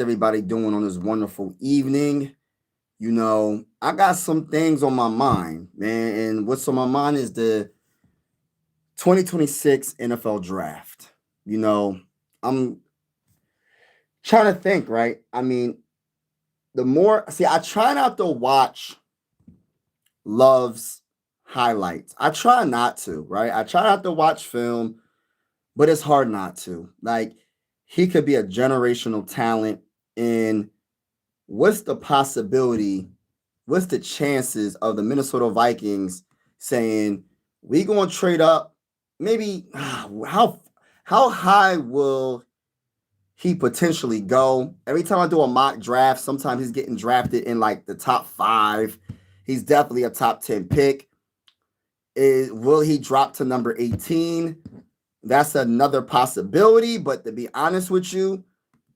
everybody doing on this wonderful evening? I got some things on my mind, man. And what's on my mind is the 2026 NFL draft. You know, I'm trying to think, right? I mean, I try not to watch Love's highlights. I try not to, right? I try not to watch film, but it's hard not to. Like, he could be a generational talent. And what's the possibility? What's the chances of the Minnesota Vikings saying we going to trade up? Maybe how high will he potentially go? Every time I do a mock draft, sometimes he's getting drafted in like the top 5. He's definitely a top 10 pick. Will he drop to number 18? That's another possibility. But to be honest with you,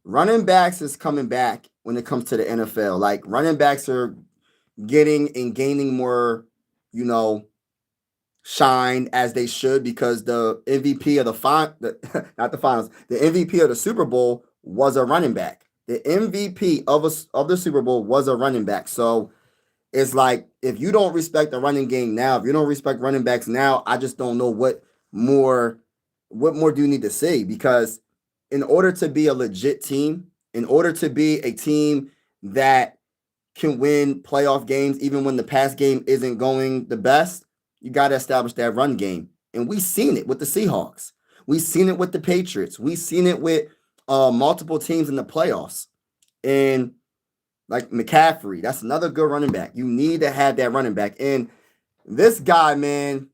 running backs is coming back when it comes to the NFL. Like, running backs are getting and gaining more, you know, shine as they should, because the MVP of not the finals, the MVP of the Super Bowl was a running back. The MVP of the Super Bowl was a running back. So it's like, if you don't respect the running game now, if you don't respect running backs now, I just don't know more what more do you need to say? Because in order to be a legit team, in order to be a team that can win playoff games even when the pass game isn't going the best, you got to establish that run game. And we've seen it with the Seahawks. We've seen it with the Patriots. We've seen it with multiple teams in the playoffs. And like McCaffrey, that's another good running back. You need to have that running back. And this guy, man,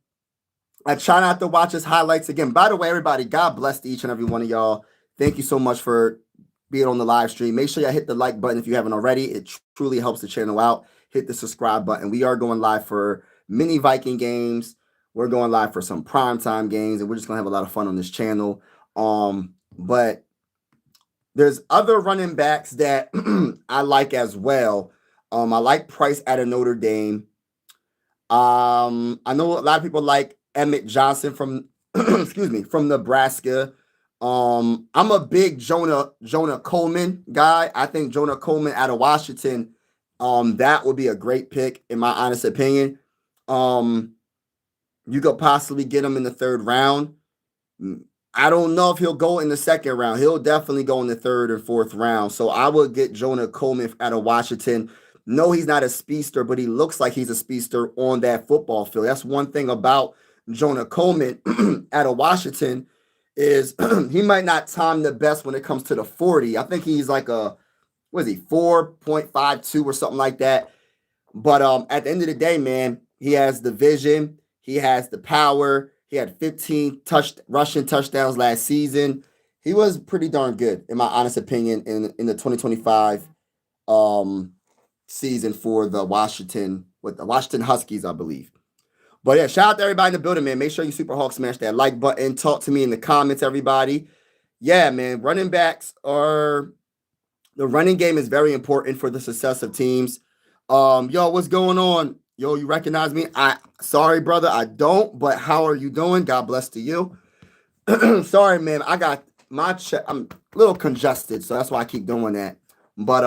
I try not to watch his highlights again. By the way, everybody, God bless to each and every one of y'all. Thank you so much for being on the live stream. Make sure you hit the like button if you haven't already. It truly helps the channel out. Hit the subscribe button. We are going live for mini Viking games. We're going live for some primetime games, and we're just gonna have a lot of fun on this channel. But there's other running backs that I like as well. I like Price out of Notre Dame. I know a lot of people like Emmett Johnson from excuse me, from Nebraska. I'm a big Jonah Coleman guy. I think Jonah Coleman out of Washington, that would be a great pick in my honest opinion. You could possibly get him in the 3rd round. I don't know if he'll go in the 2nd round. He'll definitely go in the 3rd or 4th round. So I would get Jonah Coleman out of Washington. No, he's not a speedster, but he looks like he's a speedster on that football field. That's one thing about Jonah Coleman out of Washington, is he might not time the best when it comes to the 40. I think he's like what is he, 4.52 or something like that. But at the end of the day, man, he has the vision. He has the power. He had 15 rushing touchdowns last season. He was pretty darn good, in my honest opinion, in the 2025 season for the Washington Huskies, I believe. But yeah, shout out to everybody in the building, man. Make sure you Super Hawk smash that like button. Talk to me in the comments, everybody. Yeah, man, the running game is very important for the success of teams. Yo, what's going on? Yo, you recognize me? Sorry, brother, I don't, but how are you doing? God bless to you. Sorry, man. I got I'm a little congested, so that's why I keep doing that. But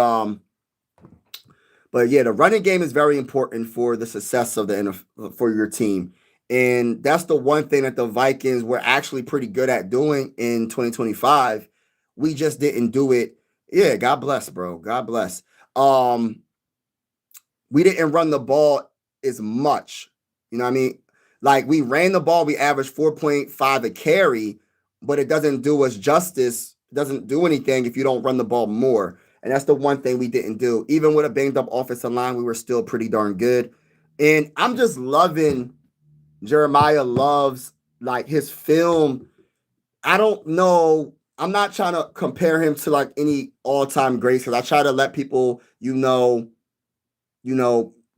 yeah, the running game is very important for the success of for your team. And that's the one thing that the Vikings were actually pretty good at doing in 2025. We just didn't do it. Yeah, God bless, bro. God bless. We didn't run the ball as much. You know what I mean? Like, we ran the ball, we averaged 4.5 a carry, but it doesn't do us justice. It doesn't do anything if you don't run the ball more. And that's the one thing we didn't do. Even with a banged up offensive line, we were still pretty darn good. And I'm just loving Jeremiyah Love's, like, his film. I don't know. I'm not trying to compare him to like any all-time greats, because I try to let people,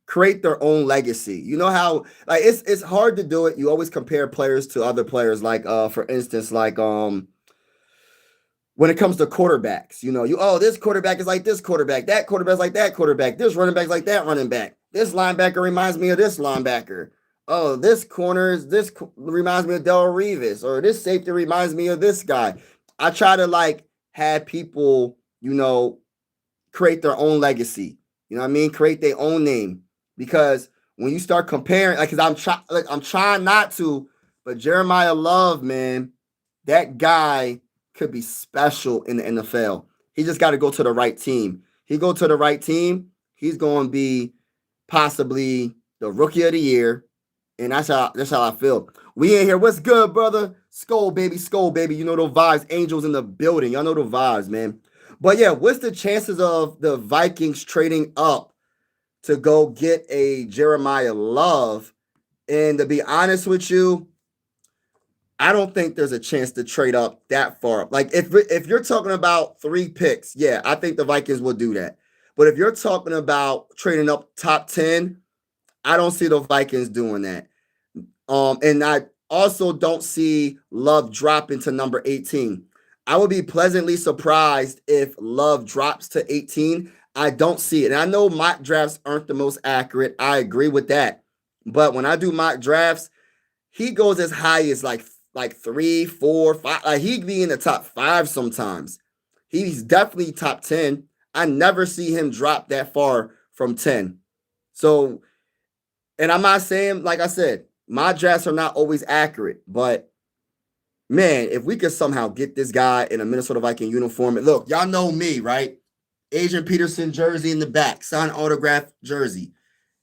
create their own legacy. You know how, like, it's hard to do it. You always compare players to other players. Like, for instance, like when it comes to quarterbacks, this quarterback is like this quarterback, that quarterback is like that quarterback, this running back is like that running back, this linebacker reminds me of this linebacker. Oh, this reminds me of Del Revis, or this safety reminds me of this guy. I try to like have people, create their own legacy. You know what I mean? Create their own name. Because when you start comparing, like, cause I'm trying not to, but Jeremiah Love, man, that guy could be special in the NFL. He just got to go to the right team. He go to the right team, he's going to be possibly the rookie of the year, and that's how I feel. We in here. What's good, brother? Skull baby, skull baby. You know the vibes. Angels in the building. Y'all know the vibes, man. But yeah, what's the chances of the Vikings trading up to go get a Jeremiah Love? And to be honest with you, I don't think there's a chance to trade up that far. Like if you're talking about 3 picks, yeah, I think the Vikings will do that. But if you're talking about trading up top 10, I don't see the Vikings doing that. And I also don't see Love dropping to number 18. I would be pleasantly surprised if Love drops to 18. I don't see it. And I know mock drafts aren't the most accurate. I agree with that. But when I do mock drafts, he goes as high as like 3, 4, 5. Like he'd be in the top 5 sometimes. He's definitely top 10. I never see him drop that far from 10. So, and I'm not saying, like I said, my drafts are not always accurate, but man, if we could somehow get this guy in a Minnesota Viking uniform, and look, y'all know me, right? Adrian Peterson jersey in the back, signed autograph jersey.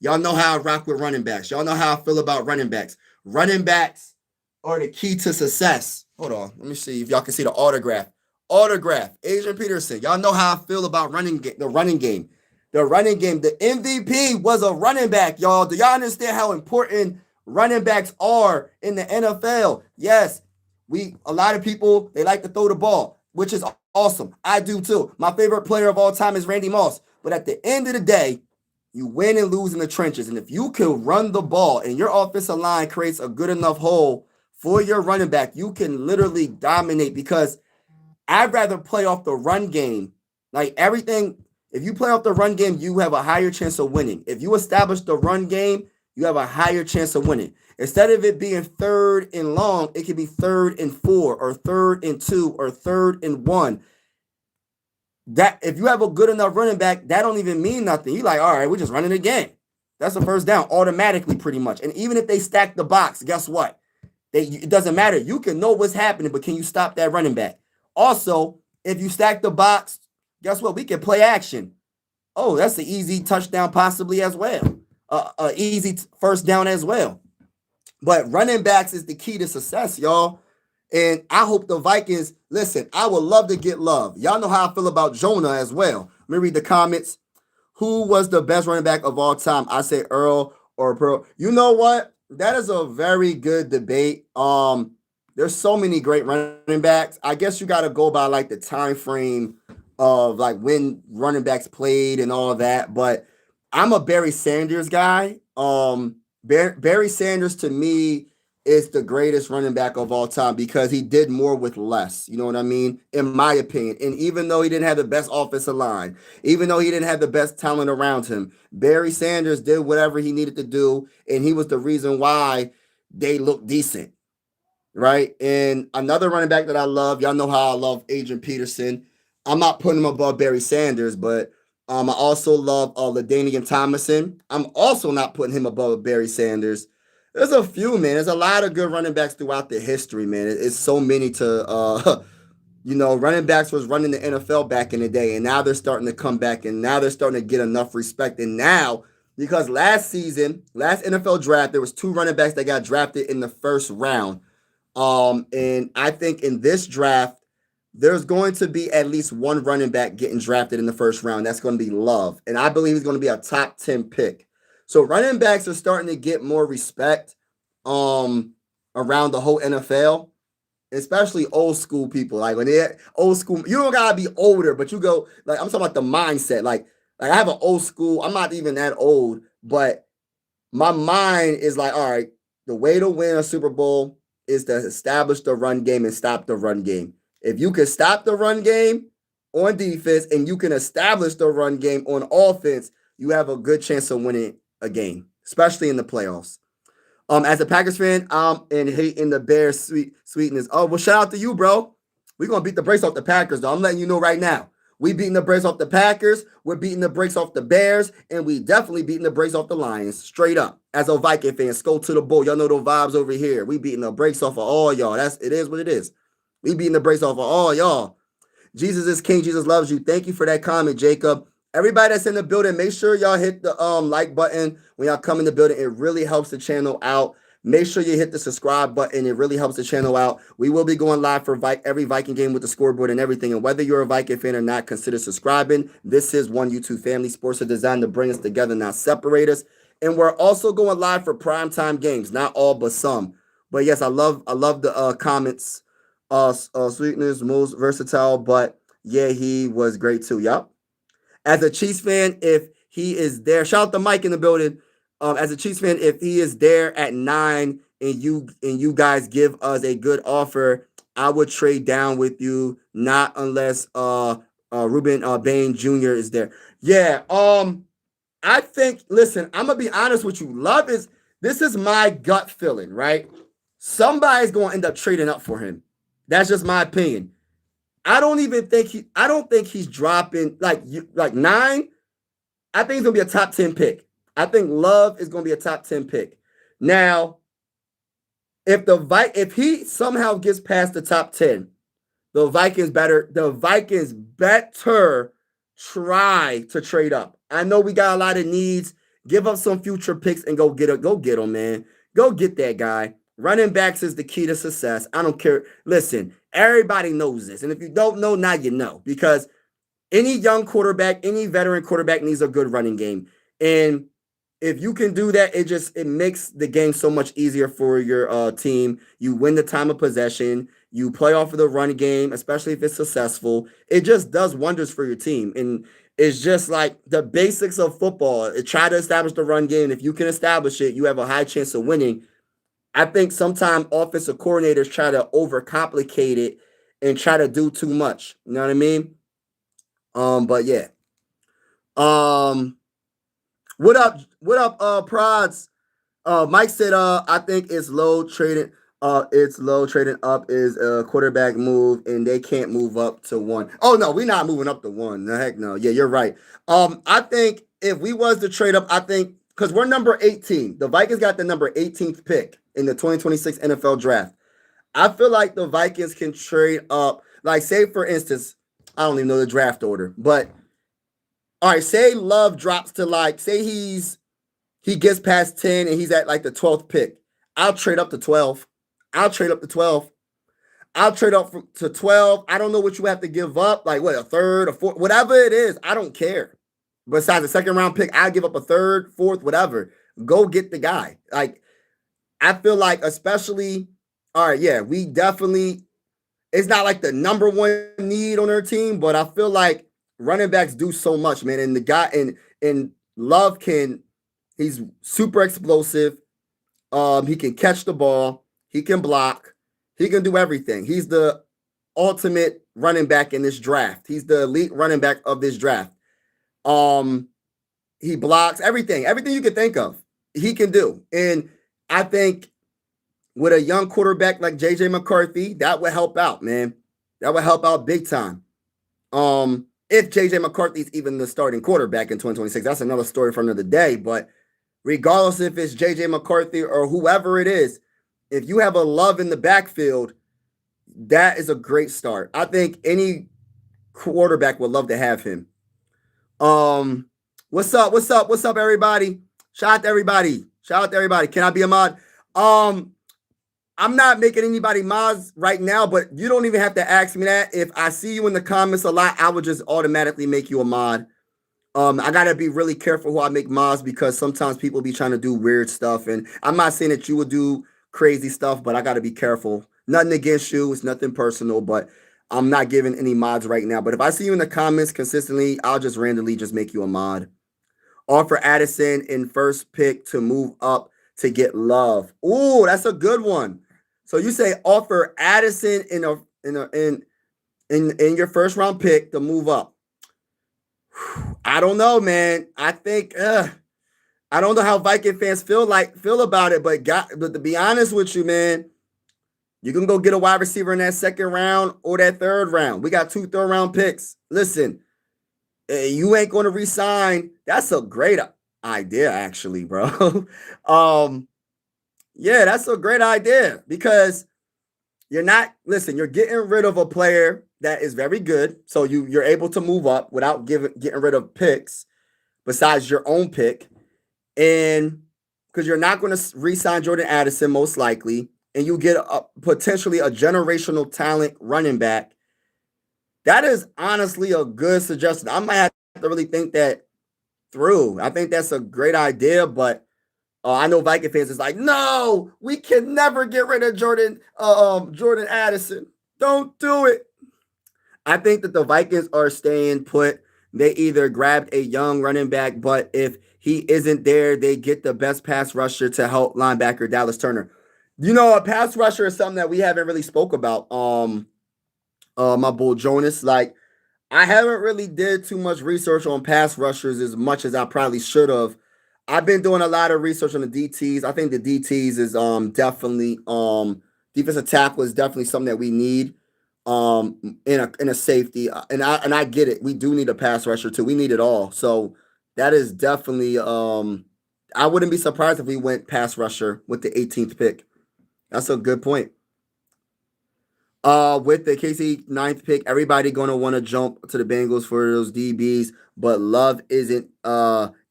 Y'all know how I rock with running backs. Y'all know how I feel about running backs. Running backs are the key to success. Hold on, let me see if y'all can see the autograph. Autograph, Adrian Peterson. Y'all know how I feel about the running game. The running game, the MVP was a running back, y'all. Do y'all understand how important running backs are in the NFL? Yes, a lot of people, they like to throw the ball, which is awesome. I do too. My favorite player of all time is Randy Moss. But at the end of the day, you win and lose in the trenches. And if you can run the ball and your offensive line creates a good enough hole for your running back, you can literally dominate, because I'd rather play off the run game. Like everything, if you play off the run game, you have a higher chance of winning. If you establish the run game, you have a higher chance of winning. Instead of it being 3rd and long, it could be 3rd and 4 or 3rd and 2 or 3rd and 1. That if you have a good enough running back, that don't even mean nothing. You're like, all right, we're just running the game. That's a first down automatically, pretty much. And even if they stack the box, guess what? It doesn't matter. You can know what's happening, but can you stop that running back? Also, if you stack the box, guess what? We can play action. Oh, that's an easy touchdown possibly as well. Easy first down as well. But running backs is the key to success, y'all. And I hope the Vikings, listen, I would love to get Love. Y'all know how I feel about Jonah as well. Let me read the comments. Who was the best running back of all time? I say Earl or Pearl. You know what? That is a very good debate. There's so many great running backs. I guess you got to go by like the time frame of like when running backs played and all that. But I'm a Barry Sanders guy. Barry Sanders to me is the greatest running back of all time because he did more with less. You know what I mean? In my opinion. And even though he didn't have the best offensive line, even though he didn't have the best talent around him, Barry Sanders did whatever he needed to do. And he was the reason why they looked decent. Right? And another running back that I love, y'all know how I love Adrian Peterson. I'm not putting him above Barry Sanders, but I also love LaDainian Tomlinson. I'm also not putting him above Barry Sanders. There's a few, man. There's a lot of good running backs throughout the history, man. It's so many to, running backs was running the NFL back in the day, and now they're starting to come back, and now they're starting to get enough respect. And now, because last NFL draft, there was 2 running backs that got drafted in the first round. And I think in this draft, there's going to be at least 1 running back getting drafted in the first round. That's going to be Love. And I believe he's going to be a top 10 pick. So running backs are starting to get more respect around the whole NFL, especially old school people. Like when they're old school, you don't gotta be older, but you go, like, I'm talking about the mindset. Like I have an old school, I'm not even that old, but my mind is like, all right, the way to win a Super Bowl is to establish the run game and stop the run game. If you can stop the run game on defense and you can establish the run game on offense, you have a good chance of winning a game, especially in the playoffs. As a Packers fan, I'm hating the Bears sweetness. Oh, well, shout out to you, bro. We're gonna beat the brakes off the Packers, though. I'm letting you know right now. We beating the brakes off the Packers. We're beating the brakes off the Bears, and we definitely beating the brakes off the Lions. Straight up, as a Viking fan, go to the bull. Y'all know those vibes over here. We beating the brakes off of all y'all. It is what it is. We beating the brakes off of all y'all. Jesus is King. Jesus loves you. Thank you for that comment, Jacob. Everybody that's in the building, make sure y'all hit the like button when y'all come in the building. It really helps the channel out. Make sure you hit the subscribe button. It really helps the channel out. We will be going live for every Viking game with the scoreboard and everything. And whether you're a Viking fan or not, consider subscribing. This is One YouTube Family. Sports are designed to bring us together, not separate us. And we're also going live for primetime games. Not all, but some. But yes, I love the comments. Sweetness, most versatile, but yeah, he was great too. Yup. As a Chiefs fan, if he is there, shout out to Mike in the building. As a Chiefs fan, if he is there at 9 and you guys give us a good offer, I would trade down with you. Not unless Ruben Bain Jr. is there. Yeah. I think. Listen, I'm gonna be honest with you. This is my gut feeling, right? Somebody's gonna end up trading up for him. That's just my opinion. I don't think he's dropping like 9. I think he's gonna be a top 10 pick. I think Love is gonna be a top 10 pick. Now, if he somehow gets past the top 10, the Vikings better try to trade up. I know we got a lot of needs. Give up some future picks and go get him, man. Go get that guy. Running backs is the key to success. I don't care. Listen, everybody knows this. And if you don't know, now you know. Because any young quarterback, any veteran quarterback needs a good running game. And if you can do that, it makes the game so much easier for your team. You win the time of possession. You play off of the run game, especially if it's successful. It just does wonders for your team. And it's just like the basics of football. Try to establish the run game. If you can establish it, you have a high chance of winning. I think sometimes offensive coordinators try to overcomplicate it and try to do too much. You know what I mean? But yeah. What up, Prods? Mike said, I think it's low trading up is a quarterback move, and they can't move up to 1. Oh no, we're not moving up to 1. The heck no. Yeah, you're right. I think if we was to trade up, I think because we're number 18, the Vikings got the number 18th pick in the 2026 NFL draft. I feel like the Vikings can trade up, like say for instance, I don't even know the draft order, but all right, say Love drops to say he gets past 10 and he's at like the 12th pick. I'll trade up to 12. I'll trade up to 12. I'll trade up to 12. I don't know what you have to give up, like what, a third, a fourth, whatever it is. I don't care. Besides the second round pick, I'll give up a third, fourth, whatever. Go get the guy. Like, I feel like, especially, all right, yeah, we definitely, it's not like the number one need on our team, but I feel like running backs do so much, man. And the guy and Love he's super explosive. He can catch the ball, he can block, he can do everything. He's the ultimate running back in this draft. He's the elite running back of this draft. He blocks everything you can think of, he can do. And I think with a young quarterback like JJ McCarthy, that would help out, man. That would help out big time. If JJ McCarthy's even the starting quarterback in 2026, that's another story for another day. But regardless if it's JJ McCarthy or whoever it is, if you have a Love in the backfield, that is a great start. I think any quarterback would love to have him. What's up, everybody? Shout out to everybody. Can I be a mod? I'm not making anybody mods right now, but you don't even have to ask me that. If I see you in the comments a lot, I would just automatically make you a mod. I gotta be really careful who I make mods because sometimes people be trying to do weird stuff, and I'm not saying that you will do crazy stuff, but I gotta be careful. Nothing against you, it's nothing personal, but I'm not giving any mods right now. But if I see you in the comments consistently, I'll just randomly just make you a mod. Offer Addison in first pick to move up to get Love. Ooh, that's a good one. So you say offer Addison in your first round pick to move up. I don't know, man. I think I don't know how Viking fans feel about it, but to be honest with you, man, you can go get a wide receiver in that second round or that third round. We got 2 third round picks. Listen, You ain't going to resign. That's a great idea, actually, bro. um, yeah, that's a great idea because you're not listen. You're getting rid of a player that is very good, so you're able to move up without getting rid of picks besides your own pick, and because you're not going to re-sign Jordan Addison most likely, and you get potentially a generational talent running back. That is honestly a good suggestion. I might have to really think that through. I think that's a great idea, but I know Viking fans is like, no, we can never get rid of Jordan Addison. Don't do it. I think that the Vikings are staying put. They either grabbed a young running back, but if he isn't there, they get the best pass rusher to help linebacker Dallas Turner. A pass rusher is something that we haven't really spoke about. My bull Jonas, like I haven't really did too much research on pass rushers as much as I probably should have. I've been doing a lot of research on the DTs. I think the DTs is definitely defensive tackle is definitely something that we need in a safety. And I get it. We do need a pass rusher too. We need it all. So that is definitely I wouldn't be surprised if we went pass rusher with the 18th pick. That's a good point. With the KC ninth pick, everybody gonna want to jump to the Bengals for those DBs, but Love isn't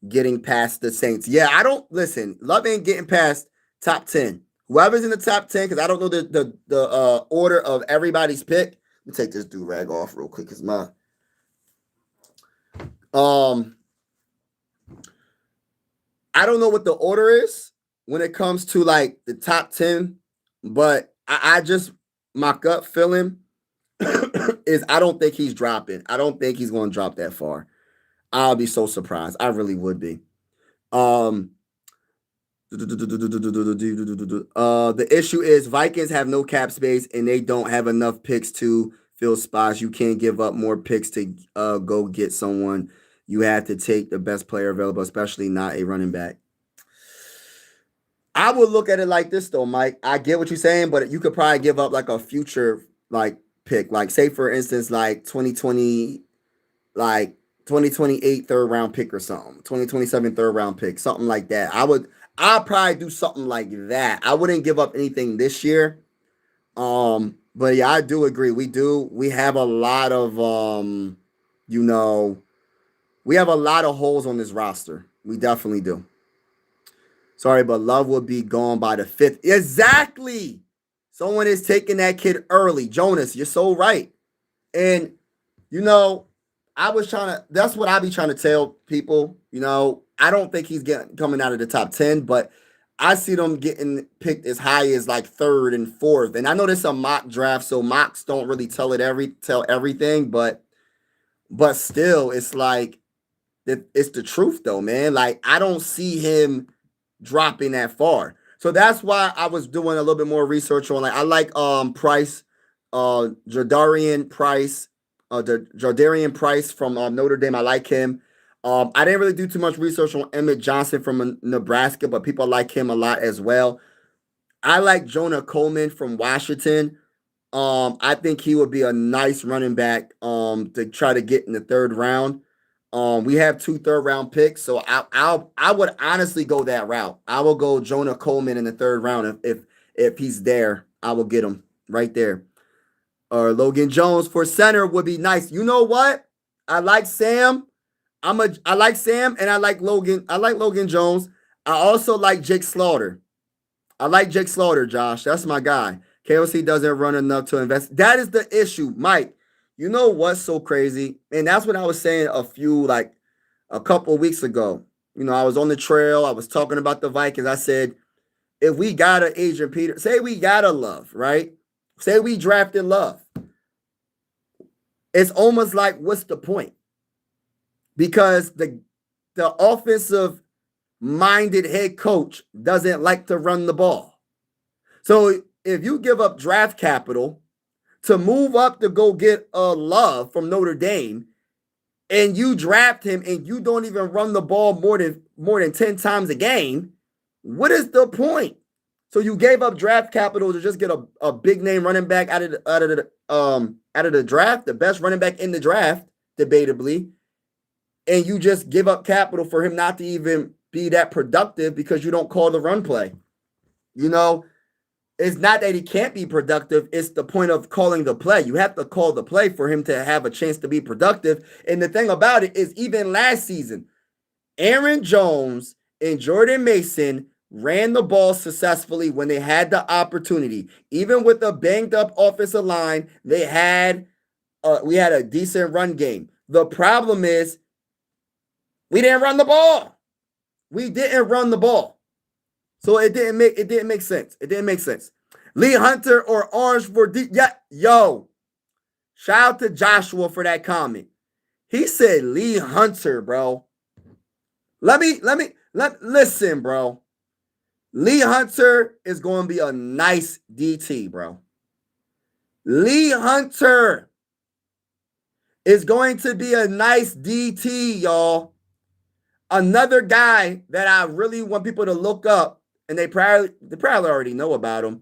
getting past the Saints. Yeah, I don't listen. Love ain't getting past top 10. Whoever's in the top 10, because I don't know the order of everybody's pick. Let me take this do rag off real quick, cause my um I don't know what the order is when it comes to like the top 10, but I just my gut feeling is I don't think he's dropping. I don't think he's going to drop that far. I'll be so surprised. I really would be. Um, the issue is Vikings have no cap space and they don't have enough picks to fill spots. You can't give up more picks to go get someone. You have to take the best player available, especially not a running back. I would look at it like this though, Mike. I get what you're saying, but you could probably give up like a future like pick, like say for instance, like 2020, like 2028 third round pick or something, 2027 third round pick, something like that. I'd probably do something like that. I wouldn't give up anything this year. But yeah, I do agree. We have a lot of you know, we have a lot of holes on this roster. We definitely do. Sorry, but Love will be gone by the fifth. Exactly. Someone is taking that kid early. Jonas, you're so right. And, you know, that's what I be trying to tell people. I don't think he's coming out of the top 10, but I see them getting picked as high as like third and fourth. And I know this is a mock draft, so mocks don't really tell everything, but still, it's like, it's the truth though, man. Like, I don't see him dropping that far. So that's why I was doing a little bit more research on like I like Price, Jardarian Price from Notre Dame. I like him. I didn't really do too much research on Emmett Johnson from Nebraska, but people like him a lot as well. I like Jonah Coleman from Washington. I think he would be a nice running back to try to get in the third round. We have 2 third-round picks, so I would honestly go that route. I will go Jonah Coleman in the third round if he's there. I will get him right there. Or Logan Jones for center would be nice. You know what? I like Sam. I like Sam and I like Logan. I like Logan Jones. I also like Jake Slaughter. I like Jake Slaughter, Josh. That's my guy. KOC doesn't run enough to invest. That is the issue, Mike. You know what's so crazy? And that's what I was saying a couple of weeks ago. I was on the trail. I was talking about the Vikings. I said, if we got an Adrian Peterson, say we got a Love, right? Say we drafted Love. It's almost like, what's the point? Because the offensive minded head coach doesn't like to run the ball. So if you give up draft capital to move up to go get a Love from Notre Dame, and you draft him and you don't even run the ball more than 10 times a game, what is the point? So you gave up draft capital to just get a big name running back out of the draft, the best running back in the draft, debatably. and you just give up capital for him not to even be that productive because you don't call the run play. You know, it's not that he can't be productive. It's the point of calling the play. You have to call the play for him to have a chance to be productive. And the thing about it is, even last season, Aaron Jones and Jordan Mason ran the ball successfully when they had the opportunity. Even with a banged up offensive line, we had a decent run game. The problem is we didn't run the ball. We didn't run the ball. So it didn't make sense. It didn't make sense. Lee Hunter or Orange for yo. Shout out to Joshua for that comment. He said Lee Hunter, bro. Listen, bro. Lee Hunter is going to be a nice DT, bro. Lee Hunter is going to be a nice DT, y'all. Another guy that I really want people to look up, and they probably already know about him.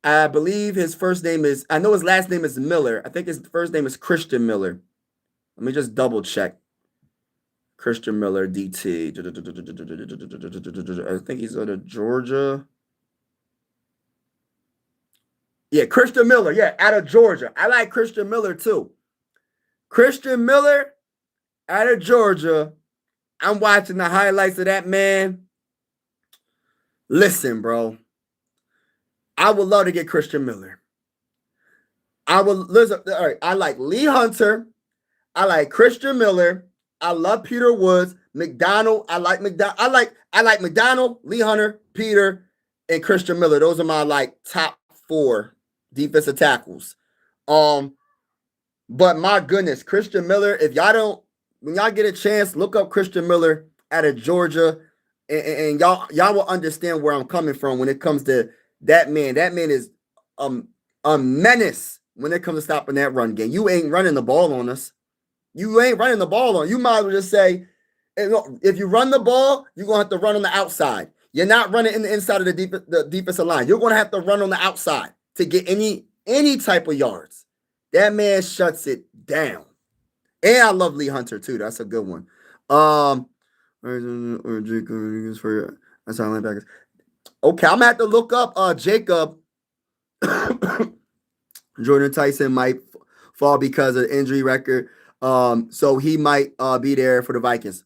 I believe his first name is, I know his last name is Miller. I think his first name is Christian Miller. Let me just double check. Christian Miller, DT. I think he's out of Georgia. Yeah, Christian Miller. Yeah, out of Georgia. I like Christian Miller too. Christian Miller out of Georgia. I'm watching the highlights of that man. Listen, bro. I would love to get Christian Miller. Listen. All right. I like Lee Hunter. I like Christian Miller. I love Peter Woods. McDonald. I like McDonald. I like McDonald, Lee Hunter, Peter, and Christian Miller. Those are my top 4 defensive tackles. But my goodness, Christian Miller, when y'all get a chance, look up Christian Miller out of Georgia, and y'all will understand where I'm coming from when it comes to that man. That man is a menace when it comes to stopping that run game. You ain't running the ball on us. You ain't running the ball on. You might as well just say, if you run the ball, you're gonna have to run on the outside. You're not running in the inside of the defensive line. You're gonna have to run on the outside to get any type of yards. That man shuts it down. And I love Lee Hunter too. That's a good one. Or Jacob for that's our linebackers. Okay, I'm gonna have to look up Jacob. Jordan Tyson might fall because of the injury record. So he might be there for the Vikings.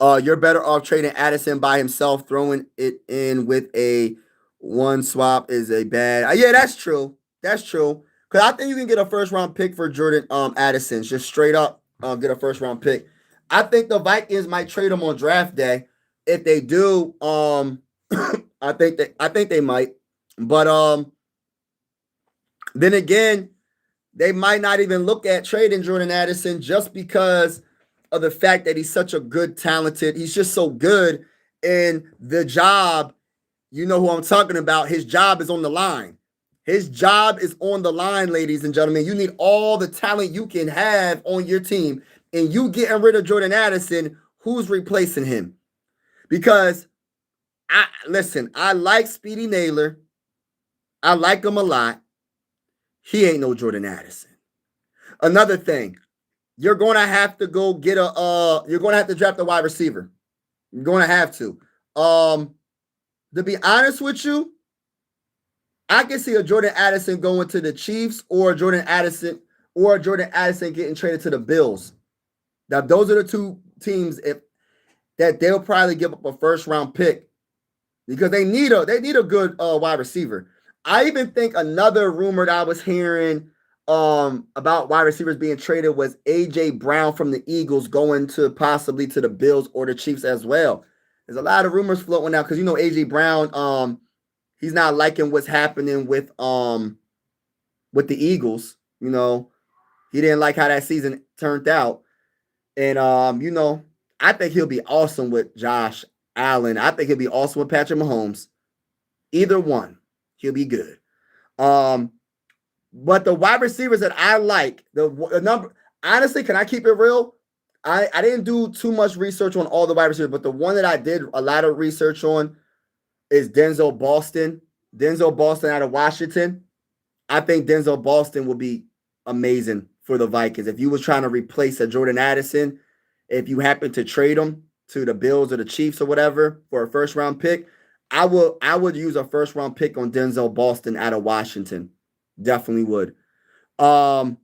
You're better off trading Addison by himself. Throwing it in with a one swap is a bad. Yeah, that's true. That's true. Because I think you can get a first round pick for Jordan Addison. Just straight up get a first round pick. I think the Vikings might trade him on draft day. If they do, I think they might. But then again, they might not even look at trading Jordan Addison just because of the fact that he's such a good, talented. He's just so good in the job. You know who I'm talking about. His job is on the line. His job is on the line, ladies and gentlemen. You need all the talent you can have on your team. And you getting rid of Jordan Addison, who's replacing him? Because, I like Speedy Naylor. I like him a lot. He ain't no Jordan Addison. Another thing, you're going to have to go get you're going to have to draft a wide receiver. You're going to have to. To be honest with you, I can see a Jordan Addison going to the Chiefs or Jordan Addison getting traded to the Bills. Now, those are the two teams that they'll probably give up a first round pick because they need a good wide receiver. I even think another rumor that I was hearing about wide receivers being traded was A.J. Brown from the Eagles going to possibly to the Bills or the Chiefs as well. There's a lot of rumors floating out because A.J. Brown, he's not liking what's happening with the Eagles. He didn't like how that season turned out. And, I think he'll be awesome with Josh Allen. I think he'll be awesome with Patrick Mahomes. Either one, he'll be good. But the wide receivers that I like, the number, honestly, can I keep it real? I didn't do too much research on all the wide receivers, but the one that I did a lot of research on is Denzel Boston. Denzel Boston out of Washington. I think Denzel Boston will be amazing for the Vikings. If you was trying to replace a Jordan Addison if you happen to trade him to the Bills or the Chiefs or whatever for a first round pick, I would use a first round pick on Denzel Boston out of Washington. Definitely would. Um,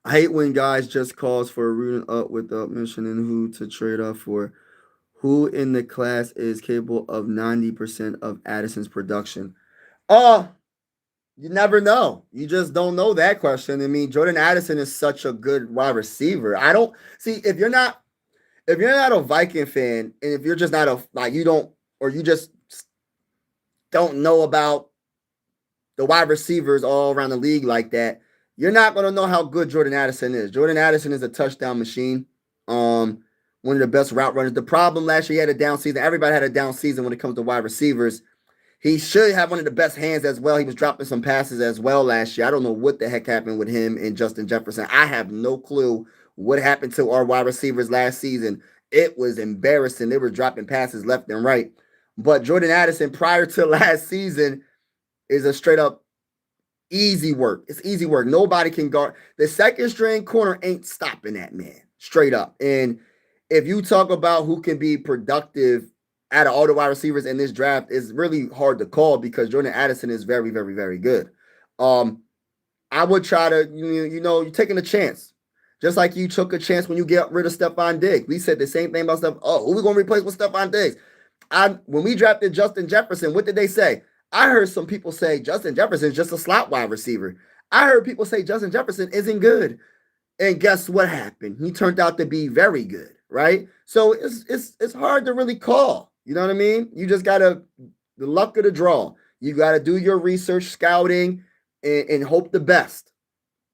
I hate when guys just calls for rooting up without mentioning who to trade up for. Who in the class is capable of 90% of Addison's production? Uh, you never know. You just don't know that question. I mean, Jordan Addison is such a good wide receiver. I don't see if you're not a Viking fan, and if you're just not a like you don't or you just don't know about the wide receivers all around the league like that, you're not going to know how good Jordan Addison is. Jordan Addison is a touchdown machine. One of the best route runners. The problem last year, he had a down season. Everybody had a down season when it comes to wide receivers. He should have one of the best hands as well. He was dropping some passes as well last year. I don't know what the heck happened with him and Justin Jefferson. I have no clue what happened to our wide receivers last season. It was embarrassing. They were dropping passes left and right. But Jordan Addison, prior to last season, is a straight up easy work. It's easy work. Nobody can guard. The second string corner ain't stopping that man. Straight up. And if you talk about who can be productive out of all the wide receivers in this draft, it's really hard to call because Jordan Addison is very, very, very good. I would try to, you're taking a chance. Just like you took a chance when you get rid of Stephon Diggs. We said the same thing about stuff. Oh, who we going to replace with Stephon Diggs? When we drafted Justin Jefferson, what did they say? I heard some people say Justin Jefferson is just a slot wide receiver. I heard people say Justin Jefferson isn't good. And guess what happened? He turned out to be very good, right? So it's hard to really call. You know what I mean? You just gotta the luck of the draw. You gotta do your research, scouting, and hope the best.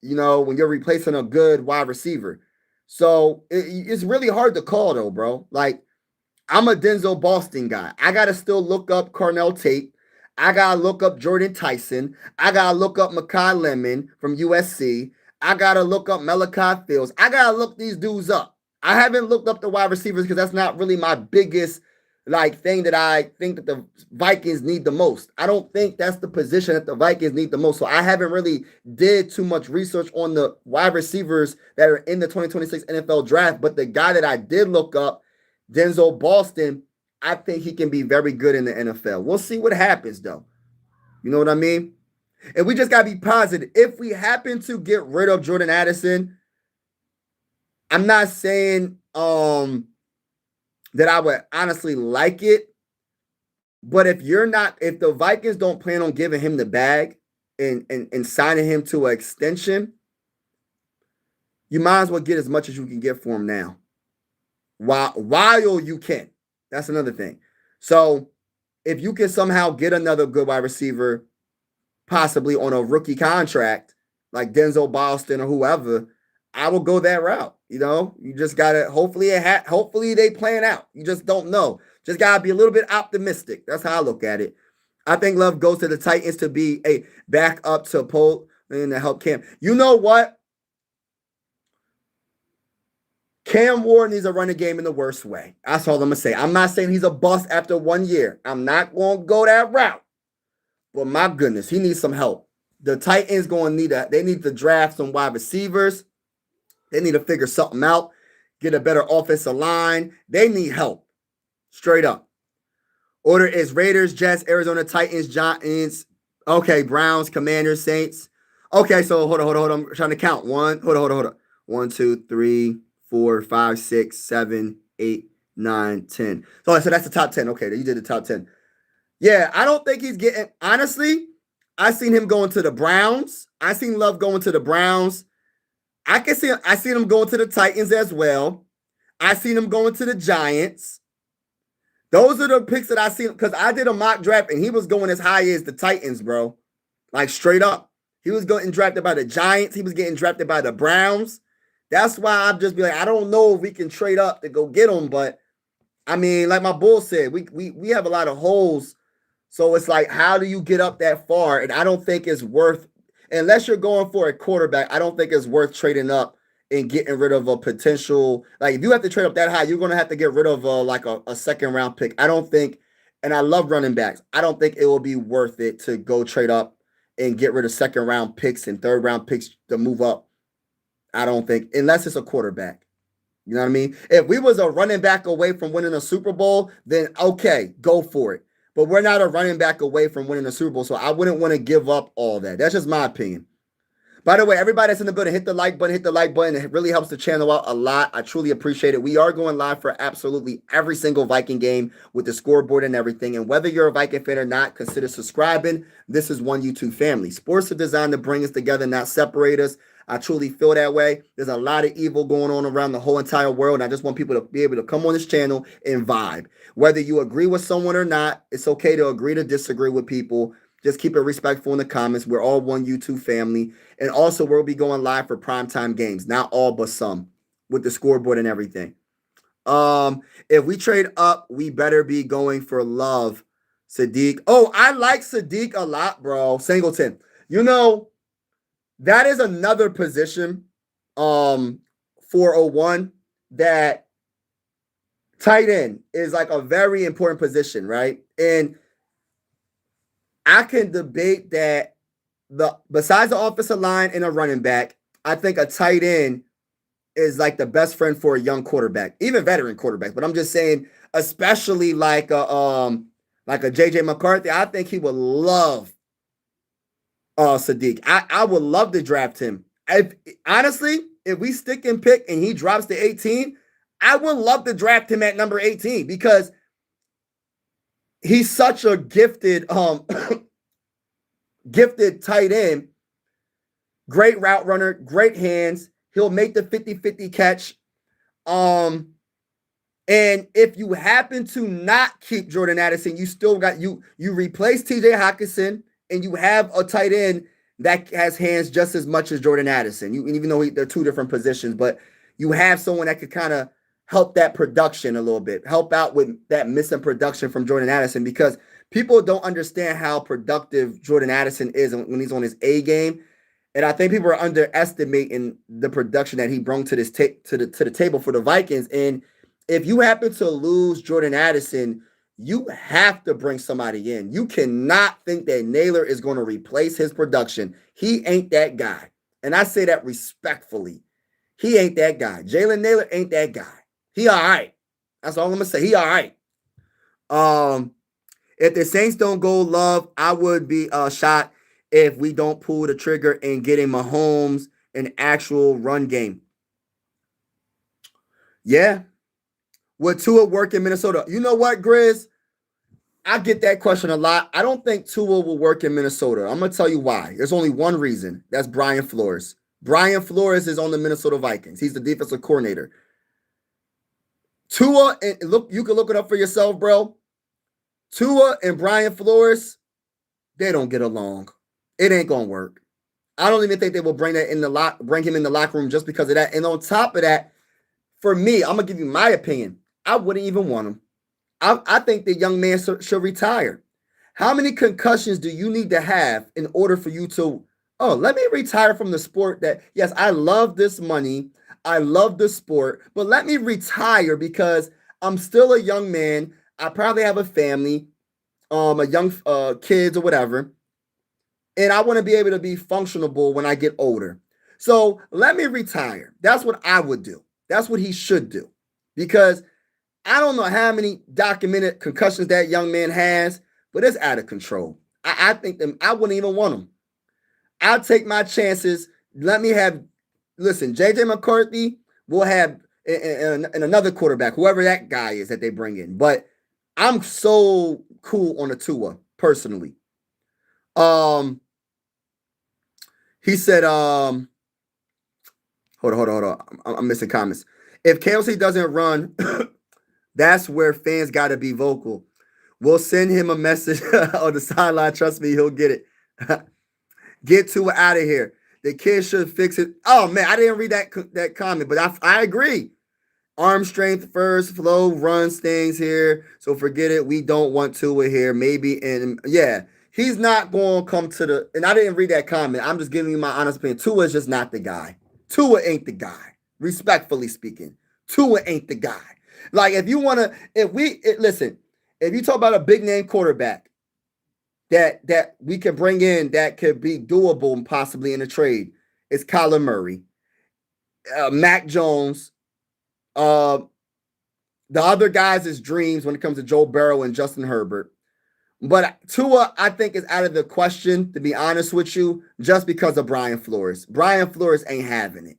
When you're replacing a good wide receiver. So it's really hard to call though, bro. Like I'm a Denzel Boston guy. I gotta still look up Cornell Tate. I gotta look up Jordan Tyson. I gotta look up Makai Lemon from USC. I gotta look up Malachi Fields. I gotta look these dudes up. I haven't looked up the wide receivers because that's not really my biggest thing that I think that the Vikings need the most. I don't think that's the position that the Vikings need the most. So I haven't really did too much research on the wide receivers that are in the 2026 NFL draft. But the guy that I did look up, Denzel Boston, I think he can be very good in the NFL. We'll see what happens, though. You know what I mean? And we just got to be positive. If we happen to get rid of Jordan Addison, I'm not saying that I would honestly like it. But if the Vikings don't plan on giving him the bag and signing him to an extension, you might as well get as much as you can get for him now. While you can. That's another thing. So if you can somehow get another good wide receiver, possibly on a rookie contract, like Denzel Boston or whoever, I will go that route. You just gotta hopefully they plan out. You just don't know. Just gotta be a little bit optimistic. That's how I look at it. I think Love goes to the Titans to be a backup to Pope and to help Cam. You know what? Cam Ward needs to run a game in the worst way. That's all I'm going to say. I'm not saying he's a bust after 1 year. I'm not going to go that route. But my goodness, he needs some help. The Titans they need to draft some wide receivers. They need to figure something out, get a better offensive line. They need help. Straight up. Order is Raiders, Jets, Arizona, Titans, Giants. Okay, Browns, Commanders, Saints. Okay, so hold on. I'm trying to count. Hold on. 1, 2, 3, 4, 5, 6, 7, 8, 9, 10. So that's the top 10. Okay, you did the top 10. Yeah, I don't think he's getting. Honestly, I seen him going to the Browns. I seen Love going to the Browns. I seen him going to the Titans as well. I seen him going to the Giants. Those are the picks that I seen because I did a mock draft and he was going as high as the Titans, bro. Like straight up. He was getting drafted by the Giants. He was getting drafted by the Browns. That's why I'm just be like, I don't know if we can trade up to go get him, but I mean, like my bull said, we have a lot of holes. So it's like, how do you get up that far? And I don't think it's worth, unless you're going for a quarterback, I don't think it's worth trading up and getting rid of a potential. Like if you have to trade up that high, you're going to have to get rid of a second round pick. I don't think, and I love running backs. I don't think it will be worth it to go trade up and get rid of second round picks and third round picks to move up. I don't think, unless it's a quarterback. You know what I mean? If we was a running back away from winning a Super Bowl, then okay, go for it. But we're not a running back away from winning a Super Bowl, so I wouldn't want to give up all that. That's just my opinion. By the way, everybody that's in the building, hit the like button, hit the like button. It really helps the channel out a lot. I truly appreciate it. We are going live for absolutely every single Viking game with the scoreboard and everything. And whether you're a Viking fan or not, consider subscribing. This is one YouTube family. Sports are designed to bring us together, not separate us. I truly feel that way. There's a lot of evil going on around the whole entire world. And I just want people to be able to come on this channel and vibe. Whether you agree with someone or not, it's okay to agree to disagree with people. Just keep it respectful in the comments. We're all one YouTube family. And also, we'll be going live for primetime games. Not all, but some. With the scoreboard and everything. If we trade up, we better be going for Love. Sadiq. Oh, I like Sadiq a lot, bro. Singleton. You know, that is another position, 401, that tight end is like a very important position, right? And I can debate that besides the offensive line and a running back, I think a tight end is like the best friend for a young quarterback, even veteran quarterback. But I'm just saying, especially like a JJ McCarthy, I think he would love Sadiq. I would love to draft him. Honestly, if we stick and pick and he drops to 18, I would love to draft him at number 18 because he's such a gifted gifted tight end, great route runner, great hands. He'll make the 50-50 catch. And if you happen to not keep Jordan Addison, you still got you replace TJ Hockenson and you have a tight end that has hands just as much as Jordan Addison. Even though they're two different positions, but you have someone that could kind of help that production a little bit, help out with that missing production from Jordan Addison, because people don't understand how productive Jordan Addison is when he's on his A game. And I think people are underestimating the production that he brought to this to the table for the Vikings. And if you happen to lose Jordan Addison, you have to bring somebody in. You cannot think that Naylor is going to replace his production. He ain't that guy. And I say that respectfully. He ain't that guy. Jalen Naylor ain't that guy. He all right. That's all I'm going to say. He all right. If the Saints don't go Love, I would be shocked if we don't pull the trigger and getting Mahomes an actual run game. Yeah. Would Tua work in Minnesota? You know what, Grizz? I get that question a lot. I don't think Tua will work in Minnesota. I'm going to tell you why. There's only one reason. That's Brian Flores. Brian Flores is on the Minnesota Vikings. He's the defensive coordinator. Tua, and look, you can look it up for yourself, bro. Tua and Brian Flores, they don't get along. It ain't gonna work. I don't even think they will bring him in the locker room just because of that. And on top of that, for me, I'm gonna give you my opinion. I wouldn't even want him. I think the young man should retire. How many concussions do you need to have in order for you to, let me retire from the sport that, yes, I love this money, I love the sport, but let me retire because I'm still a young man. I probably have a family, a young kids or whatever. And I want to be able to be functionable when I get older. So let me retire. That's what I would do. That's what he should do. Because I don't know how many documented concussions that young man has, but it's out of control. I think I wouldn't even want him. I'll take my chances. Let me have, listen, JJ McCarthy will have and another quarterback, whoever that guy is that they bring in. But I'm so cool on the Tua, personally. He said, hold on. I'm missing comments. If KLC doesn't run, that's where fans got to be vocal. We'll send him a message on the sideline. Trust me, he'll get it. Get Tua out of here. The kid should fix it. Oh, man, I didn't read that comment, but I agree. Arm strength first, flow runs things here. So forget it. We don't want Tua here. Maybe, and yeah. He's not going to come to the, and I didn't read that comment. I'm just giving you my honest opinion. Tua is just not the guy. Tua ain't the guy. Respectfully speaking, Tua ain't the guy. Like if you want to, listen, if you talk about a big name quarterback that we can bring in that could be doable possibly in a trade, it's Kyler Murray, Mac Jones, Uh, the other guys is dreams when it comes to Joe Burrow and Justin Herbert. But Tua, I think, is out of the question, to be honest with you, just because of Brian Flores. Brian Flores ain't having it.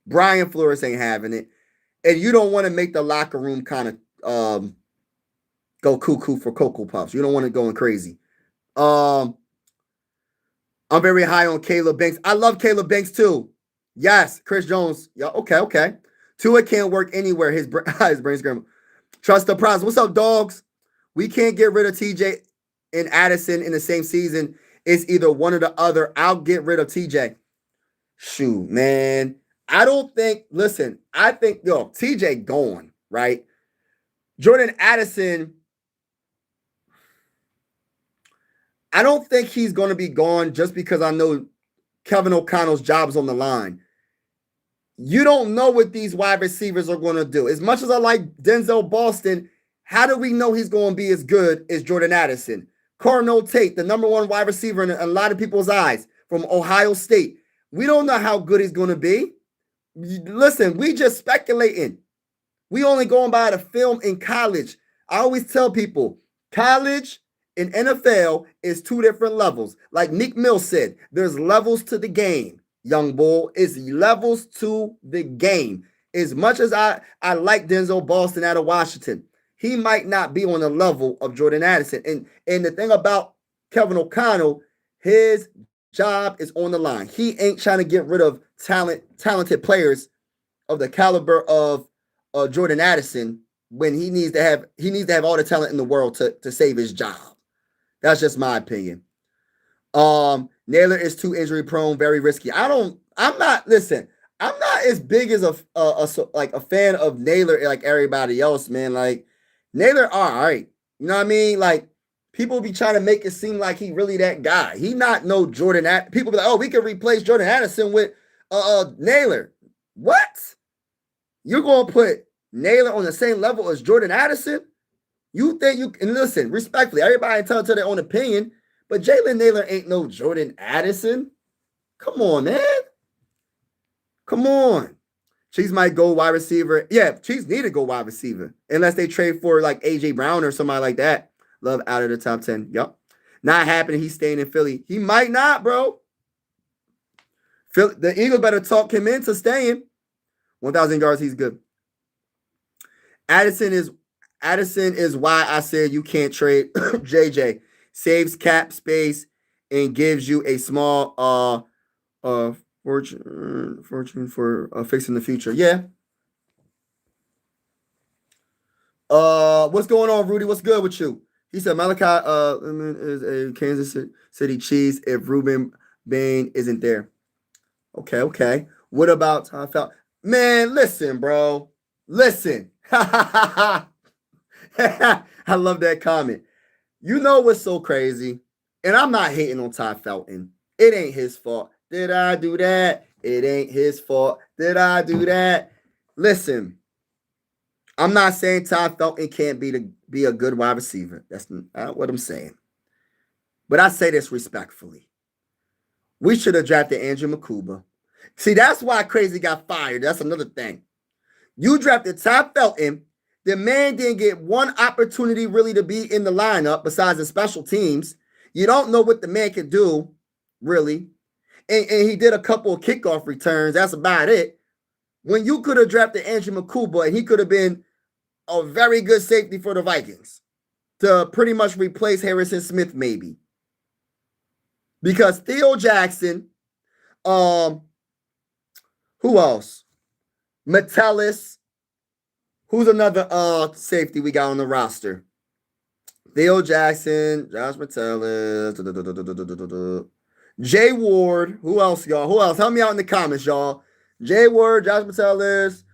Brian Flores ain't having it. And you don't want to make the locker room kind of go cuckoo for Cocoa Puffs. You don't want it going crazy. I'm very high on Caleb Banks. I love Caleb Banks too. Yes, Chris Jones. Yeah, okay. Tua can't work anywhere. His brain scramble. Trust the process. What's up, dogs? We can't get rid of TJ and Addison in the same season. It's either one or the other. I'll get rid of TJ. Shoot, man. I don't think, listen, I think, TJ gone, right? Jordan Addison, I don't think he's going to be gone just because I know Kevin O'Connell's job is on the line. You don't know what these wide receivers are going to do. As much as I like Denzel Boston, how do we know he's going to be as good as Jordan Addison? Cornell Tate, the number one wide receiver in a lot of people's eyes from Ohio State. We don't know how good he's going to be. Listen, we just speculating. We only going by the film in college. I always tell people, college and NFL is two different levels. Like Meek Mill said, there's levels to the game, young bull. It's levels to the game. As much as I like Denzel Boston out of Washington, he might not be on the level of Jordan Addison. And the thing about Kevin O'Connell, his job is on the line. He ain't trying to get rid of talented players of the caliber of Jordan Addison when he needs to have all the talent in the world to save his job. That's just my opinion. Naylor is too injury prone, very risky. I'm not as big as a fan of Naylor like everybody else, man. Like Naylor, all right. You know what I mean? Like people be trying to make it seem like he really that guy. He not no Jordan. People be like, oh, we can replace Jordan Addison with Naylor. What? You're going to put Naylor on the same level as Jordan Addison? You think you can listen, respectfully, everybody entitled to their own opinion, but Jalen Naylor ain't no Jordan Addison. Come on, man. Come on. Chiefs might go wide receiver. Yeah, Chiefs need to go wide receiver unless they trade for like AJ Brown or somebody like that. Love out of the top 10. Yep. Not happening. He's staying in Philly. He might not, bro. The Eagles better talk him into staying. 1,000 yards, he's good. Addison is why I said you can't trade JJ. Saves cap space and gives you a small fortune for fixing the future. Yeah. What's going on, Rudy? What's good with you? He said Malachi is a Kansas City Chiefs if Ruben Bain isn't there. Okay. What about Todd Felton? Man, listen, bro. Listen. I love that comment. You know what's so crazy? And I'm not hating on Todd Felton. It ain't his fault. Did I do that? It ain't his fault. Did I do that? Listen, I'm not saying Todd Felton can't be a good wide receiver. That's not what I'm saying. But I say this respectfully. We should have drafted Andrew Makuba. See, that's why Crazy got fired. That's another thing. You drafted Todd Felton. The man didn't get one opportunity really to be in the lineup besides the special teams. You don't know what the man can do, really. And he did a couple of kickoff returns. That's about it. When you could have drafted Andrew Makuba and he could have been a very good safety for the Vikings to pretty much replace Harrison Smith, maybe. Because Theo Jackson, who else? Metellus. Who's another safety we got on the roster? Theo Jackson, Josh Metellus, Jay Ward. Who else, y'all? Who else? Help me out in the comments, y'all. Jay Ward, Josh Metellus.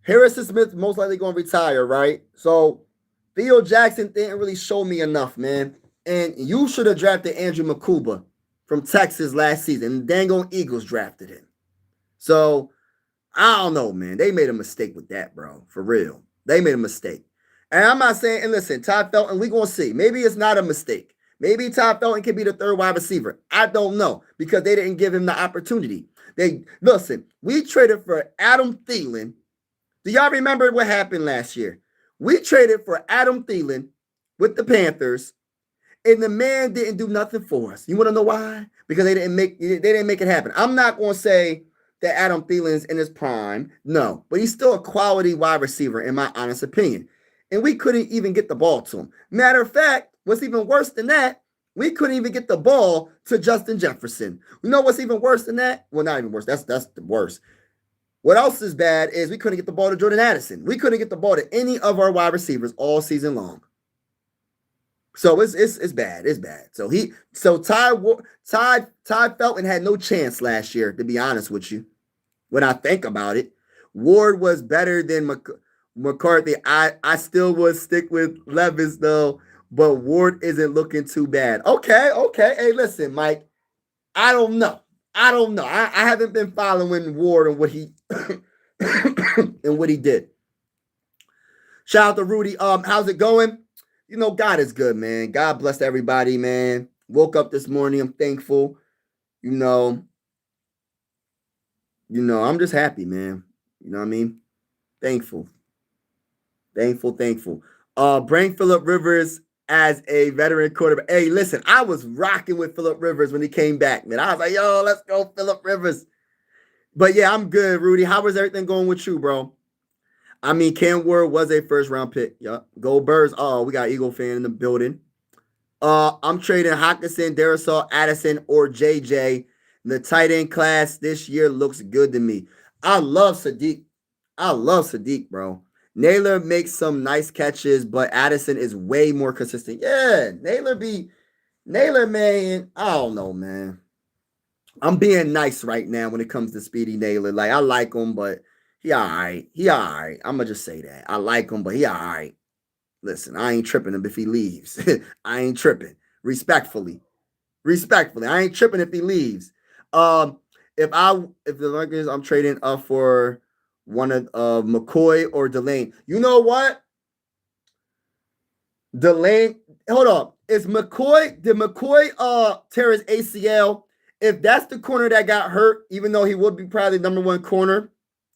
Harrison Smith most likely going to retire, right? So Theo Jackson didn't really show me enough, man. And you should have drafted Andrew Makuba from Texas last season. The dang Eagles drafted him. So I don't know, man. They made a mistake with that, bro. For real. They made a mistake. And I'm not saying, and listen, Todd Felton, we're going to see. Maybe it's not a mistake. Maybe Todd Felton can be the third wide receiver. I don't know because they didn't give him the opportunity. We traded for Adam Thielen Do y'all remember what happened last year? We traded for Adam Thielen with the Panthers, and the man didn't do nothing for us. You want to know why? Because they didn't make it happen. I'm not going to say that Adam Thielen's in his prime, no, but he's still a quality wide receiver in my honest opinion. And we couldn't even get the ball to him. Matter of fact, what's even worse than that? We couldn't even get the ball to Justin Jefferson. You know what's even worse than that? Well, not even worse. That's the worst. What else is bad is we couldn't get the ball to Jordan Addison. We couldn't get the ball to any of our wide receivers all season long. So it's bad. It's bad. So Ty Felton had no chance last year, to be honest with you. When I think about it, Ward was better than McCarthy. I still would stick with Levis though, but Ward isn't looking too bad. Okay. Hey, listen, Mike. I don't know. I haven't been following Ward and what he and what he did. Shout out to Rudy. How's it going? You know, God is good, man. God bless everybody, man. Woke up this morning. I'm thankful. You know, I'm just happy, man. You know what I mean? Thankful. Bring Phillip Rivers as a veteran quarterback. Hey, listen, I was rocking with Phillip Rivers when he came back, man. I was like, yo, let's go, Phillip Rivers. But yeah, I'm good, Rudy. How was everything going with you, bro? I mean, Cam Ward was a first-round pick. Yup. Go Birds. Oh, we got Eagle fan in the building. I'm trading Hockenson, Darisaw, Addison, or JJ. The tight end class this year looks good to me. I love Sadiq, bro. Naylor makes some nice catches, but Addison is way more consistent. Yeah, Naylor, man. I don't know, man. I'm being nice right now when it comes to Speedy Naylor. Like, I like him, but he all right. I'm going to just say that. I like him, but he all right. Listen, I ain't tripping him if he leaves. I ain't tripping. Respectfully. I ain't tripping if he leaves. If the Vikings, I'm trading up for one of McCoy or Delane. You know what? Delane, hold on. Did McCoy tear his ACL? If that's the corner that got hurt, even though he would be probably number one corner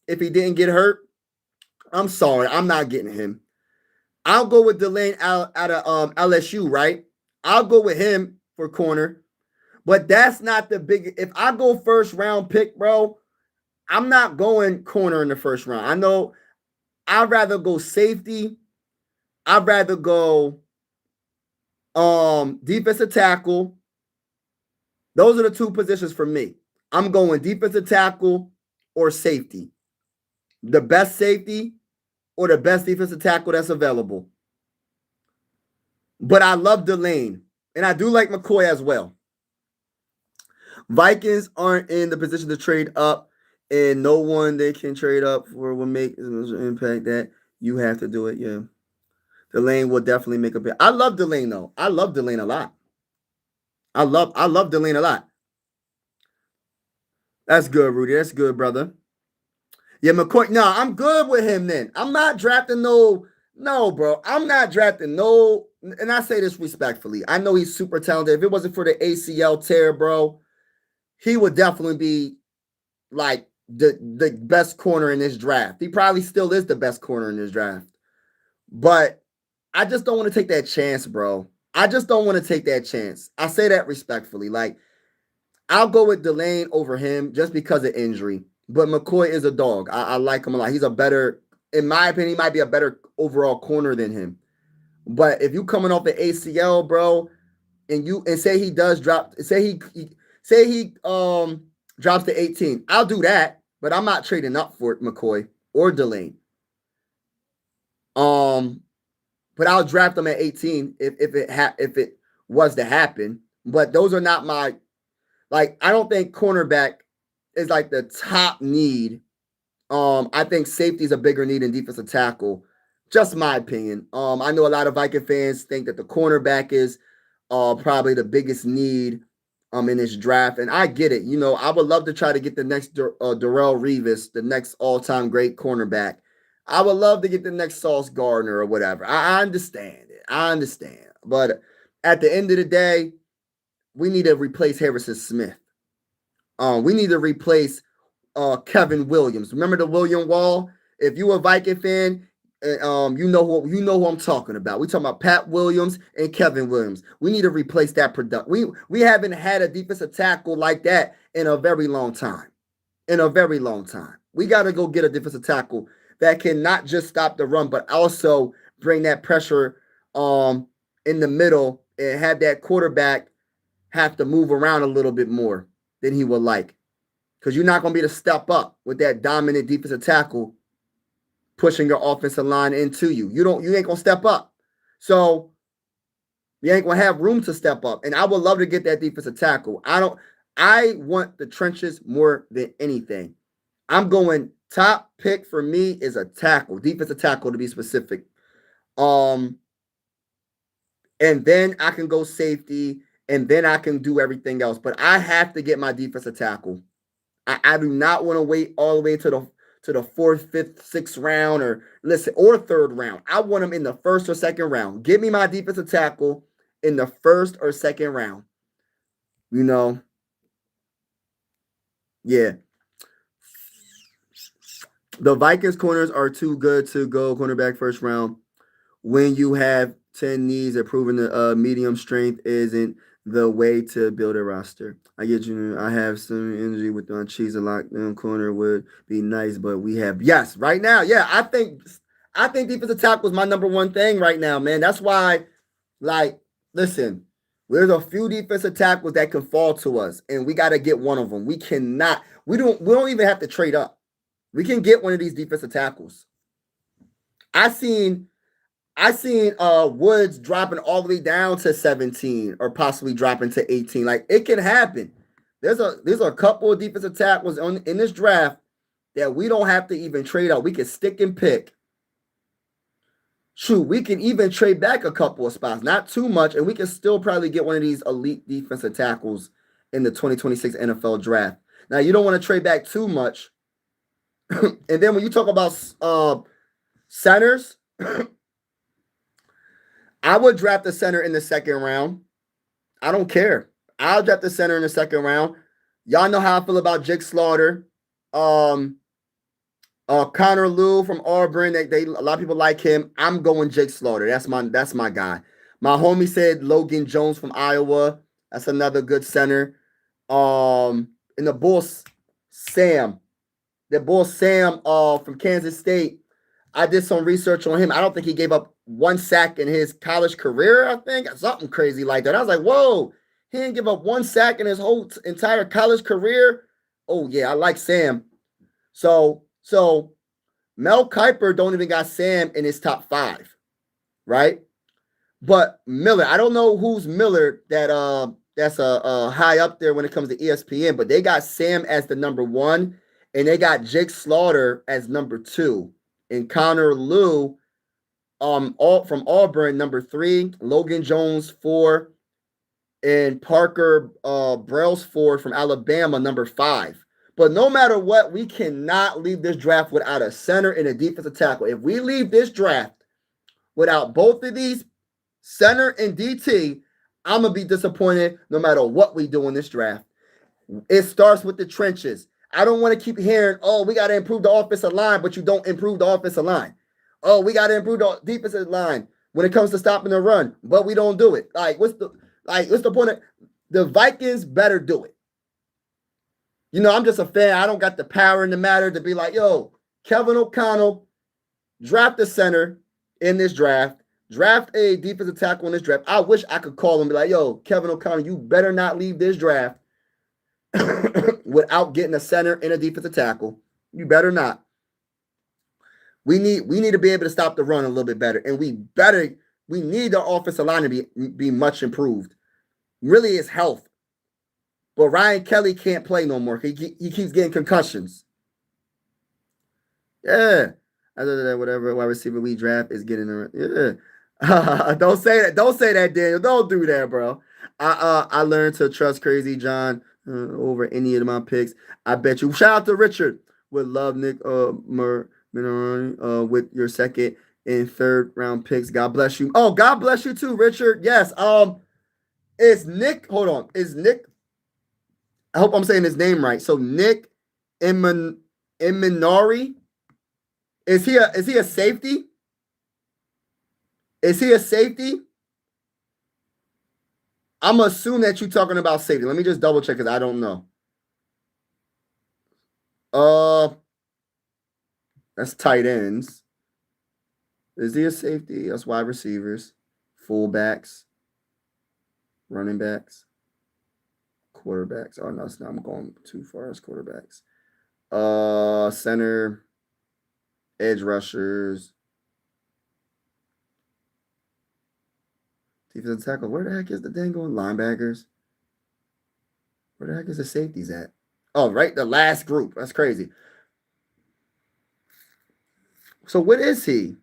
if he didn't get hurt, I'm sorry. I'm not getting him. I'll go with Delane out of LSU, right? I'll go with him for corner. But that's not the big. If I go first round pick, bro, I'm not going corner in the first round. I know I'd rather go safety. I'd rather go defensive tackle. Those are the two positions for me. I'm going defensive tackle or safety. The best safety or the best defensive tackle that's available. But I love Delane, and I do like McCoy as well. Vikings aren't in the position to trade up, and no one they can trade up for will make an impact that you have to do it. Yeah. Delane will definitely make a bit. I love Delane, though. I love Delane a lot. I love Delane a lot. That's good, Rudy. That's good, brother. Yeah, McCoy. No, I'm good with him then. I'm not drafting no, bro. I'm not drafting no, and I say this respectfully. I know he's super talented. If it wasn't for the ACL tear, bro, he would definitely be like the best corner in this draft. He probably still is the best corner in this draft. But I just don't want to take that chance, bro. I just don't want to take that chance. I say that respectfully. Like, I'll go with Delane over him just because of injury. But McCoy is a dog. I like him a lot. He's a better, in my opinion, he might be a better overall corner than him. But if you coming off the ACL, bro, and say he does drop, say he drops to 18, I'll do that. But I'm not trading up for McCoy or Delane. But I'll draft them at 18 if it was to happen. But those are not my, like, I don't think cornerback is like the top need. I think safety is a bigger need than defensive tackle. Just my opinion. I know a lot of Viking fans think that the cornerback is probably the biggest need in this draft, and I get it. You know, I would love to try to get the next Darrell Revis, the next all-time great cornerback. I would love to get the next Sauce Gardner or whatever. I understand it. I understand. But at the end of the day, we need to replace Harrison Smith. We need to replace Kevin Williams. Remember the William Wall? If you a Viking fan, you know who I'm talking about. We talking about Pat Williams and Kevin Williams. We need to replace that product. We haven't had a defensive tackle like that in a very long time. In a very long time. We got to go get a defensive tackle that can not just stop the run, but also bring that pressure in the middle and have that quarterback have to move around a little bit more than he would like. Because you're not going to be able to step up with that dominant defensive tackle pushing your offensive line into you. You ain't going to step up. So you ain't going to have room to step up. And I would love to get that defensive tackle. I want the trenches more than anything. I'm going top pick for me is a tackle, defensive tackle to be specific. And then I can go safety, and then I can do everything else. But I have to get my defensive tackle. I do not want to wait all the way to the fourth, fifth, sixth round, or third round. I want them in the first or second round. Give me my defensive tackle in the first or second round. You know, yeah. The Vikings corners are too good to go cornerback first round. When you have 10 knees and proving the medium strength isn't the way to build a roster. I get you. I have some energy with the cheese and lockdown corner would be nice, but we have yes right now. Yeah, I think defensive tackle is my number one thing right now, man. That's why, like, listen, there's a few defensive tackles that can fall to us, and we got to get one of them. We cannot. We don't even have to trade up. We can get one of these defensive tackles. I seen Woods dropping all the way down to 17 or possibly dropping to 18. Like, it can happen. There's a couple of defensive tackles in this draft that we don't have to even trade out. We can stick and pick. Shoot, we can even trade back a couple of spots, not too much, and we can still probably get one of these elite defensive tackles in the 2026 NFL draft. Now, you don't want to trade back too much. And then when you talk about centers, I would draft the center in the second round. I don't care. I'll draft the center in the second round. Y'all know how I feel about Jake Slaughter. Connor Lew from Auburn. A lot of people like him. I'm going Jake Slaughter. That's my guy. My homie said Logan Jones from Iowa. That's another good center. And the Bulls, Sam. The Bull Sam from Kansas State. I did some research on him. I don't think he gave up one sack in his college career, I think. Something crazy like that. I was like, whoa, he didn't give up one sack in his whole entire college career. Oh, yeah, I like Sam. So Mel Kiper don't even got Sam in his top 5, right? But Miller, I don't know who's Miller that's high up there when it comes to ESPN, but they got Sam as the number 1. And they got Jake Slaughter as number 2. And Connor Lew all from Auburn, number 3. Logan Jones, 4. And Parker Brailsford from Alabama, number 5. But no matter what, we cannot leave this draft without a center and a defensive tackle. If we leave this draft without both of these, center and DT, I'm going to be disappointed no matter what we do in this draft. It starts with the trenches. I don't want to keep hearing, oh, we got to improve the offensive line, but you don't improve the offensive line. Oh, we got to improve the defensive line when it comes to stopping the run, but we don't do it. What's the point of the Vikings better do it? I'm just a fan. I don't got the power in the matter to be like, yo, Kevin O'Connell, draft a center in this draft, draft a defensive tackle in this draft. I wish I could call him and be like, yo, Kevin O'Connell, you better not leave this draft without getting a center and a defensive tackle. You better not. We need to be able to stop the run a little bit better, and we need the offensive line to be much improved. Really, it's health. But Ryan Kelly can't play no more. He keeps getting concussions. Yeah. Other than that, whatever wide receiver we draft is getting around. Yeah. Don't say that. Don't say that, Daniel. Don't do that, bro. I learned to trust Crazy John over any of my picks. I bet you. Shout out to Richard. Would love Nick with your second and third round picks. God bless you. Oh, God bless you too, Richard. Yes. Is Nick? Hold on. Is Nick? I hope I'm saying his name right. So Nick Imanari Is he a safety? Is he a safety? I'm assuming that you're talking about safety. Let me just double check because I don't know. That's tight ends. Is he a safety? That's wide receivers, fullbacks, running backs, quarterbacks. Oh no, it's not. I'm going too far as quarterbacks. Center, edge rushers, defensive tackle. Where the heck is the dang going linebackers? Where the heck is the safeties at? Oh, right, the last group. That's crazy. So what is he?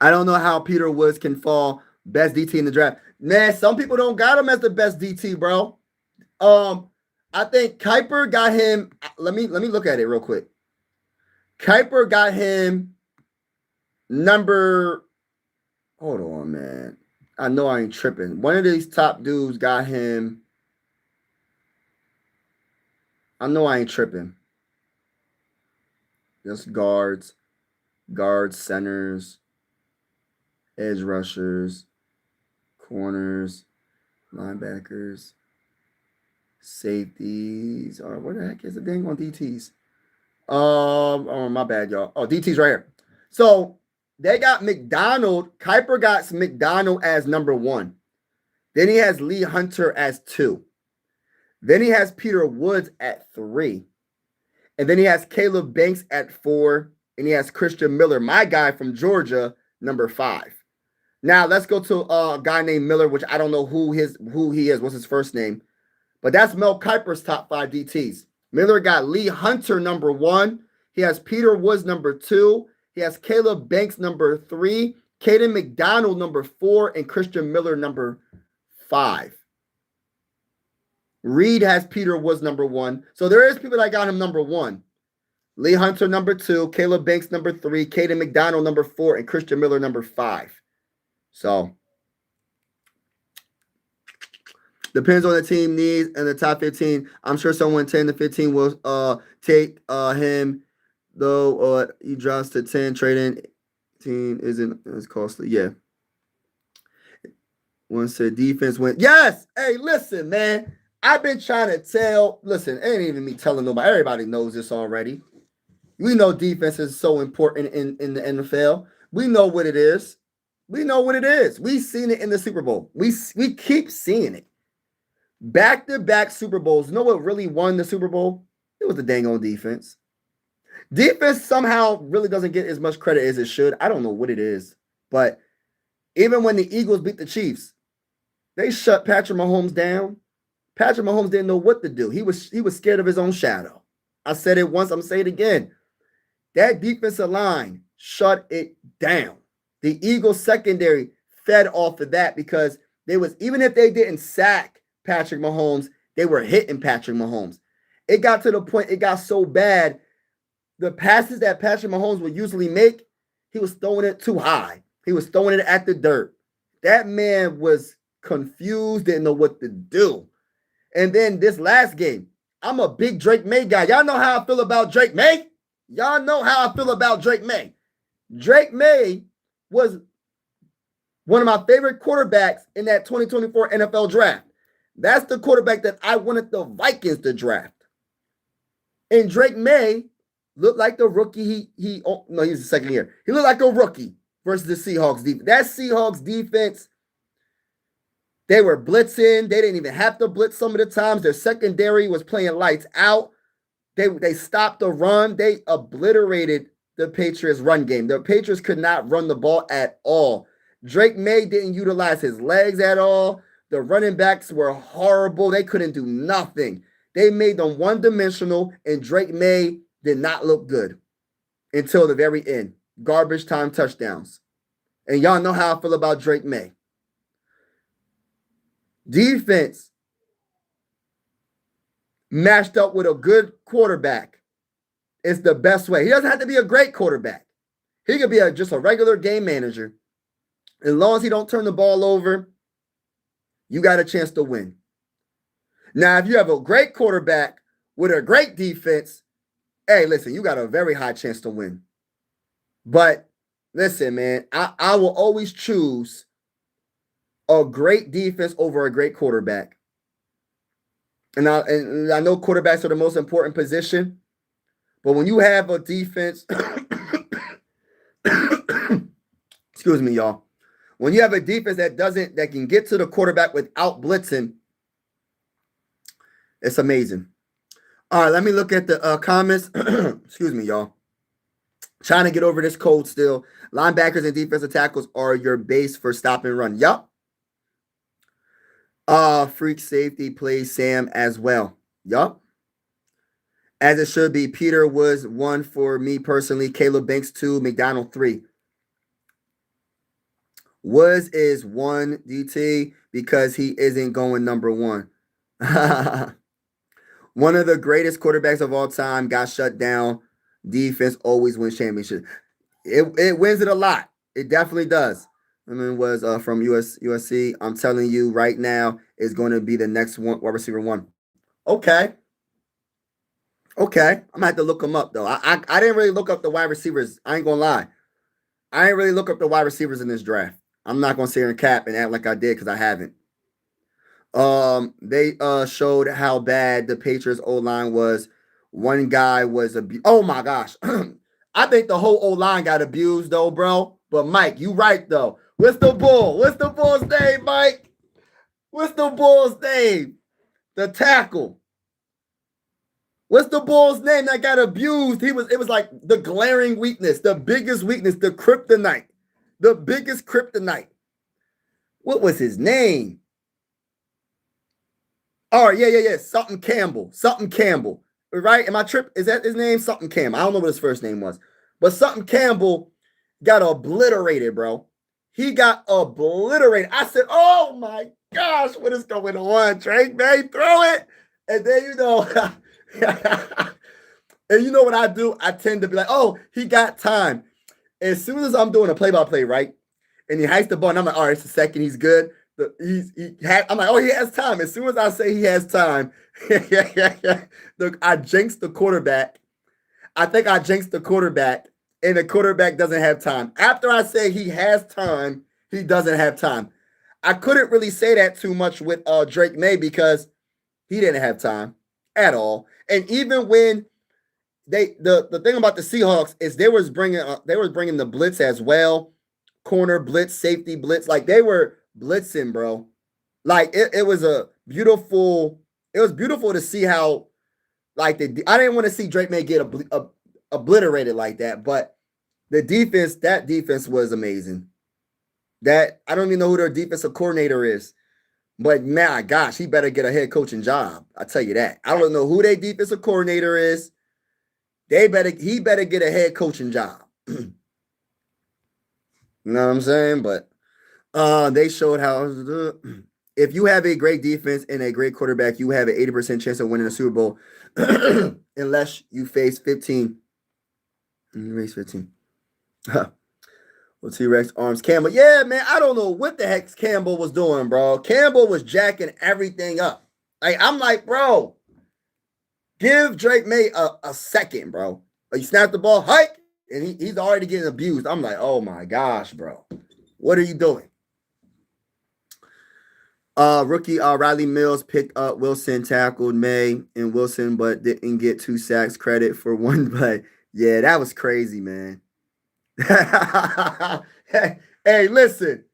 I don't know how Peter Woods can fall best DT in the draft. Man, some people don't got him as the best DT, bro. I think Kuiper got him. Let me look at it real quick. Kuiper got him number. Hold on, man. I know I ain't tripping. One of these top dudes got him. I know I ain't tripping. Just guards, centers, edge rushers, corners, linebackers, safeties. Or where the heck is the dang on DTs? Oh, my bad, y'all. Oh, DT's right here. So they got McDonald. Kuiper got McDonald as number 1. Then he has Lee Hunter as 2. Then he has Peter Woods at 3. And then he has Caleb Banks at 4. And he has Christian Miller, my guy from Georgia, number 5. Now let's go to a guy named Miller, which I don't know who he is. What's his first name? But that's Mel Kiper's top 5 DTs. Miller got Lee Hunter number 1. He has Peter Woods number 2. He has Caleb Banks number 3. Caden McDonald number 4. And Christian Miller number 5. Reed has Peter Woods number 1. So there is people that got him number 1. Lee Hunter number 2. Caleb Banks number 3. Caden McDonald number 4. And Christian Miller number 5. So depends on the team needs and the top 15. I'm sure someone 10 to 15 will take him, though he drops to 10. Trading 10 isn't as costly. Yeah. One said defense went. Yes. Hey, listen, man. I've been trying to tell. Listen, it ain't even me telling nobody. Everybody knows this already. We know defense is so important in the NFL. We know what it is. We know what it is. We've seen it in the Super Bowl. We keep seeing it. Back-to-back Super Bowls. You know what really won the Super Bowl? It was the dang on defense. Defense somehow really doesn't get as much credit as it should. I don't know what it is. But even when the Eagles beat the Chiefs, they shut Patrick Mahomes down. Patrick Mahomes didn't know what to do. He was scared of his own shadow. I said it once, I'm going to say it again. That defensive line shut it down. The Eagles secondary fed off of that because they was, even if they didn't sack Patrick Mahomes, they were hitting Patrick Mahomes. It got to the point, it got so bad, the passes that Patrick Mahomes would usually make, he was throwing it too high. He was throwing it at the dirt. That man was confused, didn't know what to do. And then this last game, I'm a big Drake May guy. Y'all know how I feel about Drake May? Y'all know how I feel about Drake May. Drake May was one of my favorite quarterbacks in that 2024 NFL draft. That's the quarterback that I wanted the Vikings to draft. And Drake May looked like the rookie. He's the second year. He looked like a rookie versus the Seahawks defense. That Seahawks defense, they were blitzing. They didn't even have to blitz some of the times. Their secondary was playing lights out. They stopped the run. They obliterated the Patriots' run game. The Patriots could not run the ball at all. Drake May didn't utilize his legs at all. The running backs were horrible. They couldn't do nothing. They made them one-dimensional, and Drake May did not look good until the very end. Garbage time touchdowns. And y'all know how I feel about Drake May. Defense matched up with a good quarterback is the best way. He doesn't have to be a great quarterback. He could be just a regular game manager. As long as he don't turn the ball over, you got a chance to win. Now, if you have a great quarterback with a great defense, hey, listen, you got a very high chance to win. But listen, man, I will always choose a great defense over a great quarterback. And I know quarterbacks are the most important position, but when you have a defense, excuse me, y'all. When you have a defense that can get to the quarterback without blitzing, it's amazing. All right, let me look at the comments. Excuse me, y'all. Trying to get over this cold still. Linebackers and defensive tackles are your base for stop and run. Yup. Freak safety plays Sam as well. Yup. As it should be. Peter was 1 for me personally. Caleb Banks 2. McDonald 3. Was is 1 DT because he isn't going number 1. One of the greatest quarterbacks of all time got shut down. Defense always wins championships. It wins it a lot. It definitely does. I mean, was from USC. I'm telling you right now, is going to be the next one, wide receiver 1. Okay. I'm gonna have to look them up though. I didn't really look up the wide receivers. I ain't gonna lie. I ain't really look up the wide receivers in this draft. I'm not gonna sit here and cap and act like I did because I haven't. They showed how bad the Patriots O-line was. One guy was oh my gosh. I think the whole O-line got abused though, bro. But Mike, you right though. What's the bull? What's the bull's name, Mike? What's the bull's name? The tackle. What's the bull's name that got abused? It was like the glaring weakness, the biggest weakness, the kryptonite. The biggest kryptonite. What was his name? Oh, yeah. Something Campbell. Right? Am I tripping? Is that his name? Something Campbell. I don't know what his first name was. But something Campbell got obliterated, bro. He got obliterated. I said, oh my gosh, what is going on? Drake, man, throw it. And then, and you know what I do? I tend to be like, oh, he got time. As soon as I'm doing a play-by-play, right? And he hikes the ball, and I'm like, all right, it's a second, he's good. I'm like, oh, he has time. As soon as I say he has time, look, I jinxed the quarterback. I think I jinxed the quarterback, and the quarterback doesn't have time. After I say he has time, he doesn't have time. I couldn't really say that too much with Drake May because he didn't have time at all. And even when the thing about the Seahawks is they was bringing the blitz as well, corner blitz, safety blitz, like they were blitzing, bro. Like it was beautiful to see how like I didn't want to see Drake May get obliterated like that, but that defense was amazing. That I don't even know who their defensive coordinator is, but my gosh, he better get a head coaching job. I tell you that. I don't know who their defensive coordinator is. He better get a head coaching job. You know what I'm saying? But they showed how if you have a great defense and a great quarterback, you have an 80% chance of winning a Super Bowl unless you face 15. You race 15. Well, T-Rex arms Campbell. Yeah, man, I don't know what the heck Campbell was doing, bro. Campbell was jacking everything up. Like, I'm like, bro, give Drake May a second, bro. You snap the ball, hike, and he's already getting abused. I'm like, oh my gosh, bro. What are you doing? Rookie Riley Mills picked up Wilson, tackled May and Wilson, but didn't get 2 sacks. Credit for 1 play. Yeah, that was crazy, man. Hey, listen,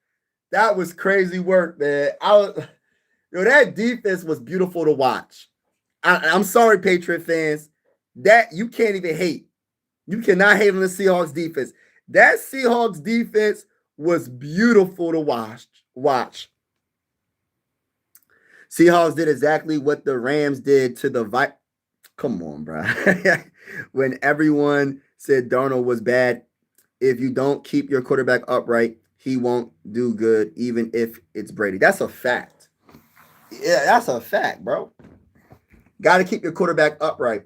that was crazy work, man. That defense was beautiful to watch. I'm sorry, Patriot fans, that you can't even hate. You cannot hate on the Seahawks defense. That Seahawks defense was beautiful to watch. Seahawks did exactly what the Rams did to the Vikings. Come on, bro. When everyone said Darnold was bad, if you don't keep your quarterback upright, he won't do good, even if it's Brady. That's a fact. Yeah, that's a fact, bro. Got to keep your quarterback upright.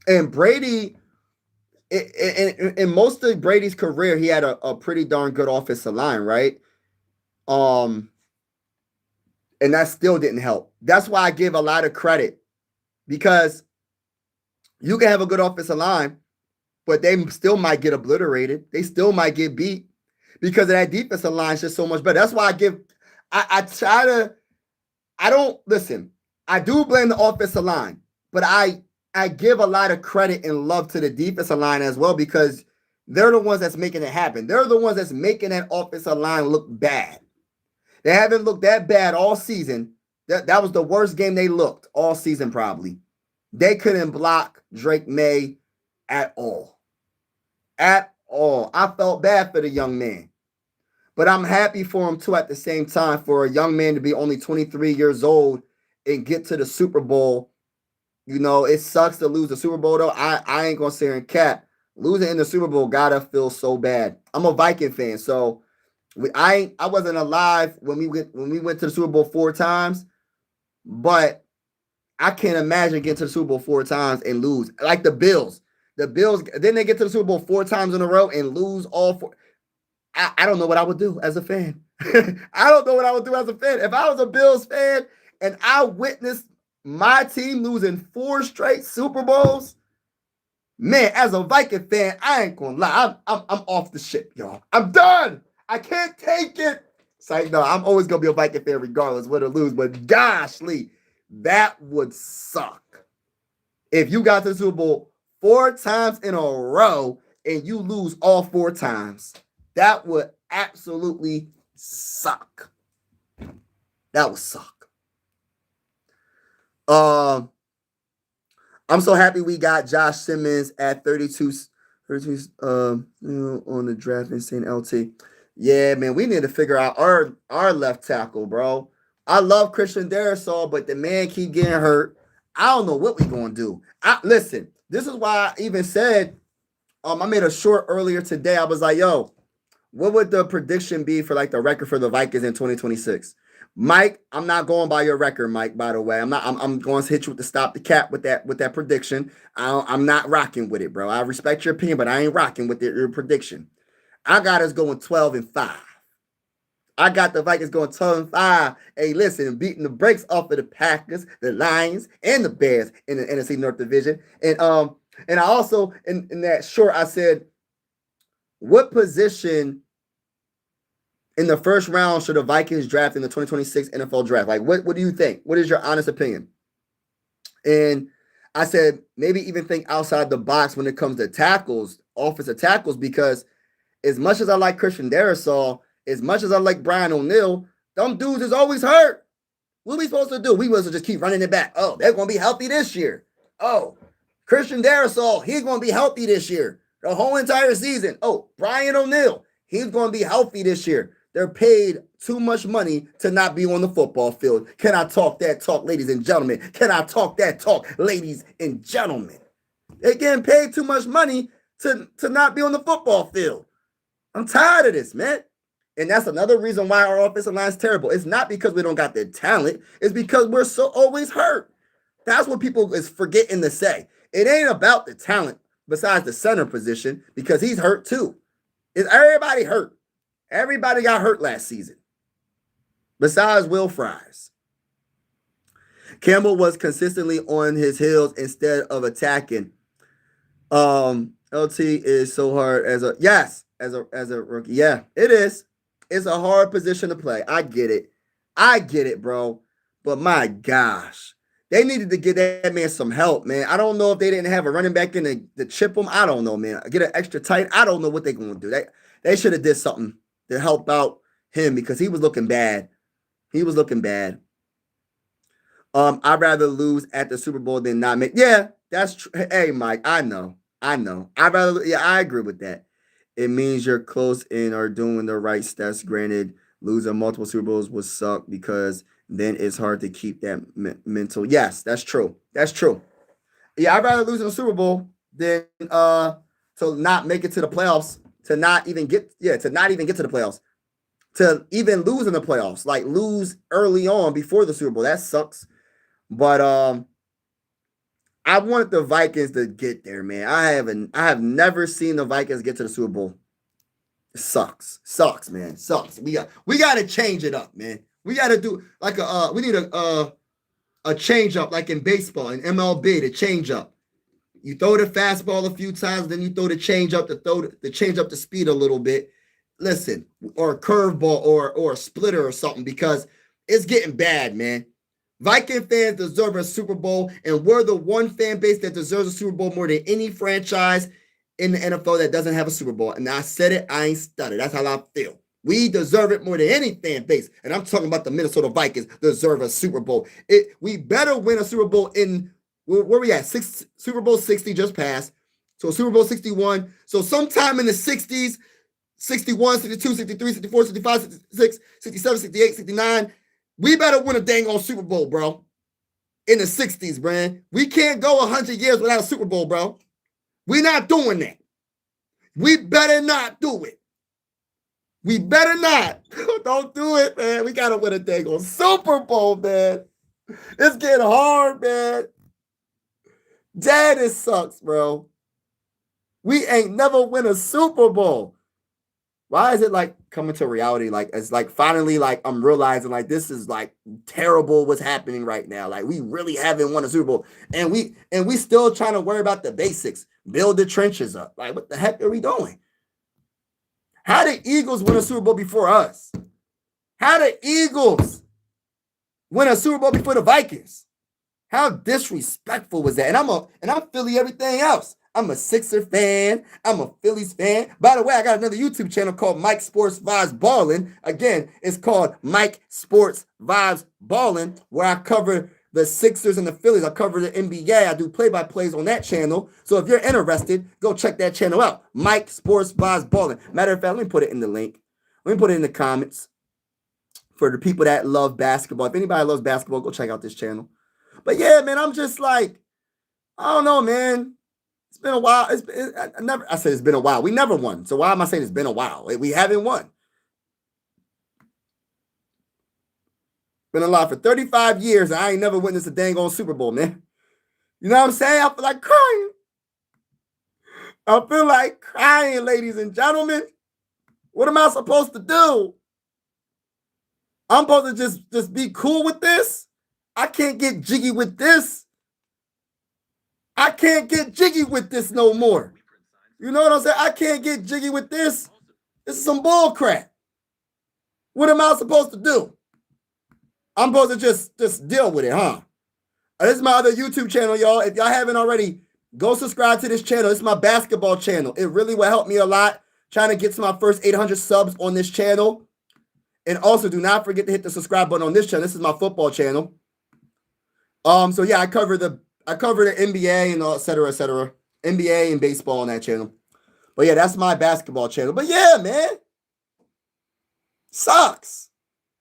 And Brady, in most of Brady's career, he had a pretty darn good offensive line, right? Um, and that still didn't help. That's why I give a lot of credit because you can have a good offensive line, but they still might get obliterated. They still might get beat because of that defensive line is just so much better. That's why I try to, I don't, listen, I do blame the offensive line, but I give a lot of credit and love to the defensive line as well because they're the ones that's making it happen. They're the ones that's making that offensive line look bad. They haven't looked that bad all season. That was the worst game they looked all season, probably. They couldn't block Drake May at all. At all. I felt bad for the young man. But I'm happy for him too at the same time for a young man to be only 23 years old and get to the Super Bowl. You know, it sucks to lose the Super Bowl though. I ain't gonna sit here and cap. Losing in the Super Bowl gotta feel so bad. I'm a Viking fan, so I wasn't alive when we went to the Super Bowl 4 times, but I can't imagine getting to the Super Bowl 4 times and lose. Like the Bills. The Bills, then they get to the Super Bowl 4 times in a row and lose all four. I don't know what I would do as a fan. I don't know what I would do as a fan. If I was a Bills fan and I witnessed my team losing 4 straight Super Bowls, man, as a Viking fan, I ain't gonna lie. I'm off the ship, y'all. I'm done. I can't take it. It's like, no, I'm always gonna be a Viking fan regardless, win or lose. But gosh, Lee, that would suck. If you got to the Super Bowl 4 times in a row and you lose all 4 times, that would absolutely suck. That would suck. I'm so happy we got Josh Simmons at 32 on the draft in St. LT. Yeah, man, we need to figure out our left tackle, bro. I love Christian Darrisaw, but the man keep getting hurt. I don't know what we gonna do. Listen, this is why I even said, I made a short earlier today. I was like, yo, what would the prediction be for like the record for the Vikings in 2026? Mike, I'm not going by your record, Mike. By the way, I'm going to hit you with the stop the cap with that prediction. I'm not rocking with it, bro. I respect your opinion, but I ain't rocking with your prediction. I got us going 12-5. I got the Vikings going 12-5. Hey, listen, beating the brakes off of the Packers, the Lions, and the Bears in the NFC North Division. And I also in that short I said, what position in the first round should the Vikings draft in the 2026 NFL draft? Like, what do you think? What is your honest opinion? And I said, maybe even think outside the box when it comes to tackles, offensive tackles, because as much as I like Christian Darrisaw, as much as I like Brian O'Neill, them dudes is always hurt. What are we supposed to do? We supposed to just keep running it back. Oh, they're going to be healthy this year. Oh, Christian Darrisaw, he's going to be healthy this year. The whole entire season. Oh, Brian O'Neill, he's going to be healthy this year. They're paid too much money to not be on the football field. Can I talk that talk, ladies and gentlemen? Can I talk that talk, ladies and gentlemen? They're getting paid too much money to not be on the football field. I'm tired of this, man. And that's another reason why our offensive line is terrible. It's not because we don't got the talent. It's because we're so always hurt. That's what people is forgetting to say. It ain't about the talent besides the center position because he's hurt too. Is everybody hurt? Everybody got hurt last season besides Will Fries. Campbell was consistently on his heels instead of attacking. LT is so hard as a rookie. Yeah, it is. It's a hard position to play. I get it, bro. But my gosh, they needed to give that man some help, man. I don't know if they didn't have a running back in to chip him. I don't know, man. Get an extra tight. I don't know what they're going to do. They should have did something to help out him because he was looking bad. He was looking bad. I'd rather lose at the Super Bowl than not make. Yeah, that's true. Hey, Mike, I know. I'd rather. Yeah, I agree with that. It means you're close and are doing the right steps. Granted, losing multiple Super Bowls would suck because then it's hard to keep that mental. Yes, that's true. That's true. Yeah, I'd rather lose in the Super Bowl than to not make it to the playoffs, to not even get to the playoffs, to even lose in the playoffs, like lose early on before the Super Bowl. That sucks. But I wanted the Vikings to get there, man. I have never seen the Vikings get to the Super Bowl. It sucks, man. Sucks. We got to change it up, man. We got to do like we need a change up like in baseball and MLB, the change up. You throw the fastball a few times, then you throw the change up to change up the speed a little bit. Listen, or a curveball or a splitter or something, because it's getting bad, man. Viking fans deserve a Super Bowl, and we're the one fan base that deserves a Super Bowl more than any franchise in the NFL that doesn't have a Super Bowl. And I said it, I ain't stuttered. That's how I feel. We deserve it more than any fan base. And I'm talking about the Minnesota Vikings deserve a Super Bowl. We better win a Super Bowl in, where we at? Super Bowl 60 just passed. So Super Bowl 61. So sometime in the 60s, 61, 62, 63, 64, 65, 66, 67, 68, 69. We better win a dang on Super Bowl, bro. In the 60s, man. We can't go 100 years without a Super Bowl, bro. We're not doing that. We better not do it. We better not. Don't do it, man. We got to win a dang on Super Bowl, man. It's getting hard, man. Dad, it sucks, bro. We ain't never win a Super Bowl. Why is it like coming to reality? Like, it's like finally, like I'm realizing like this is like terrible what's happening right now. Like we really haven't won a Super Bowl, and we still trying to worry about the basics, build the trenches up. Like what the heck are we doing? How did Eagles win a Super Bowl before us? How did Eagles win a Super Bowl before the Vikings? How disrespectful was that? And I'm Philly everything else. I'm a Sixer fan. I'm a Phillies fan. By the way, I got another YouTube channel called Mike Sports Vibes Ballin'. Again, it's called Mike Sports Vibes Ballin', where I cover the Sixers and the Phillies. I cover the NBA. I do play-by-plays on that channel. So if you're interested, go check that channel out. Mike Sports Vibes Ballin'. Matter of fact, let me put it in the link. Let me put it in the comments for the people that love basketball. If anybody loves basketball, go check out this channel. But yeah, man, I'm just like, I don't know, man. It's been a while. I said it's been a while. We never won. So why am I saying it's been a while? We haven't won. Been alive for 35 years, and I ain't never witnessed a dang on Super Bowl, man. You know what I'm saying? I feel like crying. I feel like crying, ladies and gentlemen. What am I supposed to do? I'm supposed to just be cool with this? I can't get jiggy with this. I can't get jiggy with this no more. You know what I'm saying? I can't get jiggy with this. This is some bull crap. What am I supposed to do? I'm supposed to just deal with it, huh? This is my other YouTube channel, y'all. If y'all haven't already, go subscribe to this channel. This is my basketball channel. It really will help me a lot trying to get to my first 800 subs on this channel. And also, do not forget to hit the subscribe button on this channel. This is my football channel. So yeah, I cover the NBA and all, et cetera, NBA and baseball on that channel. But yeah, that's my basketball channel. But yeah, man, sucks.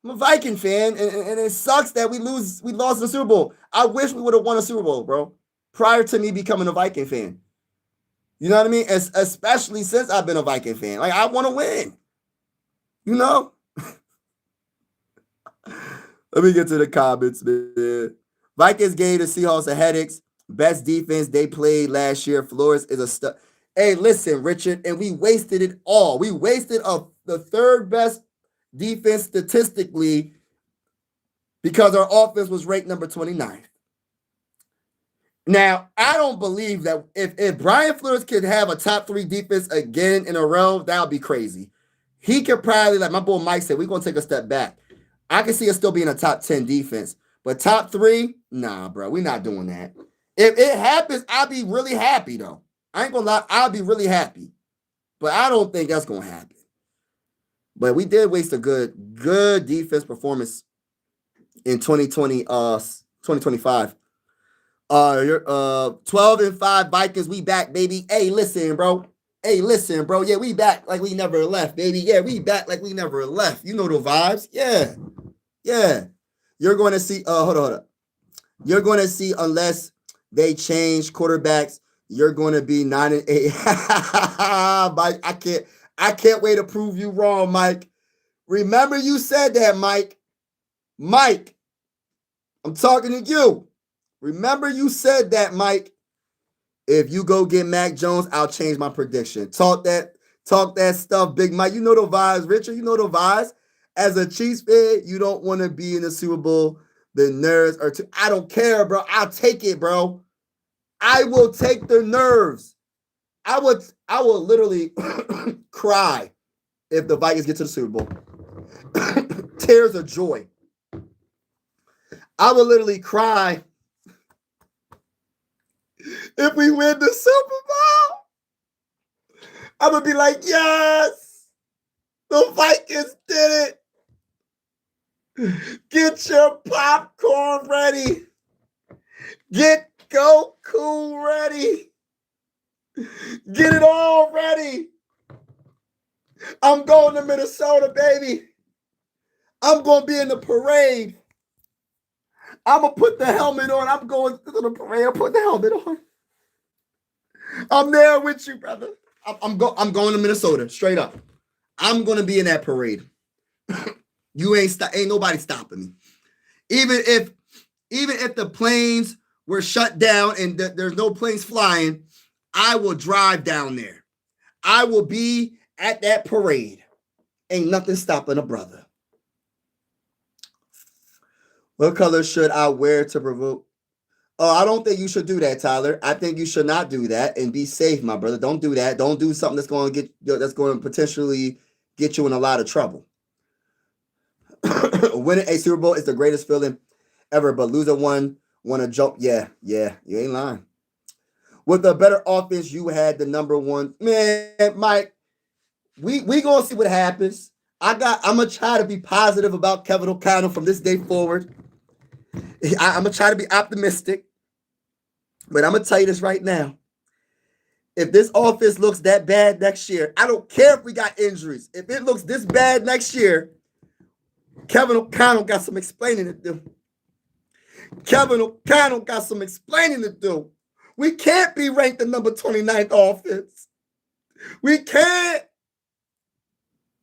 I'm a Viking fan, and it sucks that we lost the Super Bowl. I wish we would have won a Super Bowl, bro, prior to me becoming a Viking fan. You know what I mean? Especially since I've been a Viking fan. Like, I want to win. You know? Let me get to the comments, man. Vikings gave the Seahawks a headaches. Best defense they played last year. Flores is a stud. Hey, listen, Richard, and we wasted it all. We wasted the third best defense statistically because our offense was ranked number 29th. Now, I don't believe that if Brian Flores could have a top 3 defense again in a row, that would be crazy. He could probably, like my boy Mike said, we're going to take a step back. I can see us still being a top 10 defense. But top 3, nah, bro, we're not doing that. If it happens, I'll be really happy, though. I ain't going to lie, I'll be really happy. But I don't think that's going to happen. But we did waste a good defense performance in 2025. 12-5 Vikings, we back, baby. Hey, listen, bro. Yeah, we back like we never left, baby. Yeah, we back like we never left. You know the vibes. Yeah. You're going to see, hold on. You're going to see, unless they change quarterbacks, you're going to be 9-8. Mike, I can't wait to prove you wrong, Mike. Remember you said that, Mike. Mike, I'm talking to you. Remember you said that, Mike. If you go get Mac Jones, I'll change my prediction. Talk that Talk that stuff, Big Mike. You know the vibes, Richard. You know the vibes. As a Chiefs fan, you don't want to be in the Super Bowl. The nerves are too. I don't care, bro. I'll take it, bro. I will take the nerves. I will literally cry if the Vikings get to the Super Bowl. Tears of joy. I will literally cry if we win the Super Bowl. I'm gonna be like, yes, the Vikings did it. Get your popcorn ready. Get Goku ready. Get it all ready. I'm going to Minnesota, baby. I'm going to be in the parade. I'm going to put the helmet on. I'm going to the parade. I'll put the helmet on. I'm there with you, brother. I'm going to Minnesota, straight up. I'm going to be in that parade. You ain't nobody stopping me. Even if the planes were shut down and there's no planes flying, I will drive down there. I will be at that parade. Ain't nothing stopping a brother. What color should I wear to provoke? Oh, I don't think you should do that, Tyler. I think you should not do that and be safe, my brother. Don't do that. Don't do something that's going to potentially get you in a lot of trouble. Winning a Super Bowl is the greatest feeling ever, but losing one, want to jump. Yeah, you ain't lying. With a better offense, you had the number one. Man, Mike, we gonna see what happens. I'm gonna try to be positive about Kevin O'Connell from this day forward. I'm gonna try to be optimistic, but I'm gonna tell you this right now. If this offense looks that bad next year, I don't care if we got injuries. If it looks this bad next year, Kevin O'Connell got some explaining to do. Kevin O'Connell got some explaining to do. We can't be ranked the number 29th offense. We can't.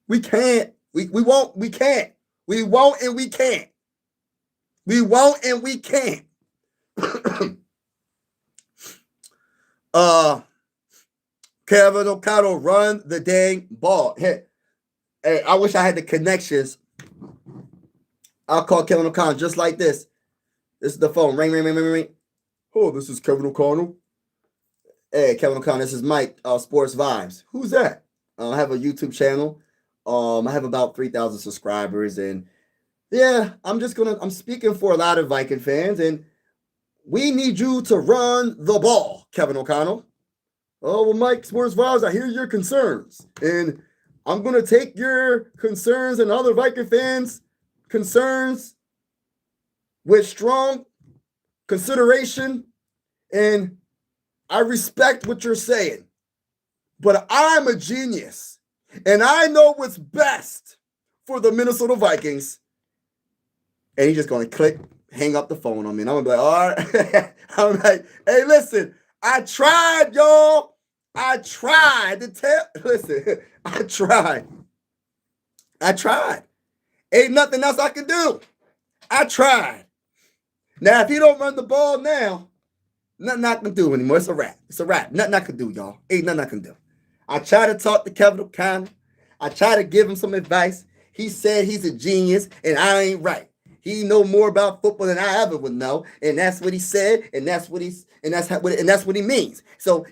We can't. We won't. We can't. We won't and we can't. We won't and we can't. Kevin O'Connell, run the dang ball. Hey, I wish I had the connections. I'll call Kevin O'Connell just like this. This is the phone. Ring, ring, ring, ring, ring. Oh, this is Kevin O'Connell. Hey, Kevin O'Connell, this is Mike, Sports Vibes. Who's that? I have a YouTube channel. I have about 3,000 subscribers, and yeah, I'm speaking for a lot of Viking fans, and we need you to run the ball, Kevin O'Connell. Oh, well, Mike, Sports Vibes, I hear your concerns, and I'm going to take your concerns and other Viking fans' concerns with strong consideration, and I respect what you're saying, but I'm a genius, and I know what's best for the Minnesota Vikings. And he's just going to click, hang up the phone on me, and I'm going to be like, all right. I'm like, hey, listen, I tried, y'all. I tried to tell. Listen, I tried. Ain't nothing else I can do. I tried. Now, if he don't run the ball now, nothing I can do anymore. It's a wrap. Nothing I can do, y'all. Ain't nothing I can do. I try to talk to Kevin O'Connell. I try to give him some advice. He said he's a genius, and I ain't right. He know more about football than I ever would know, and that's what he said, and that's what he means. So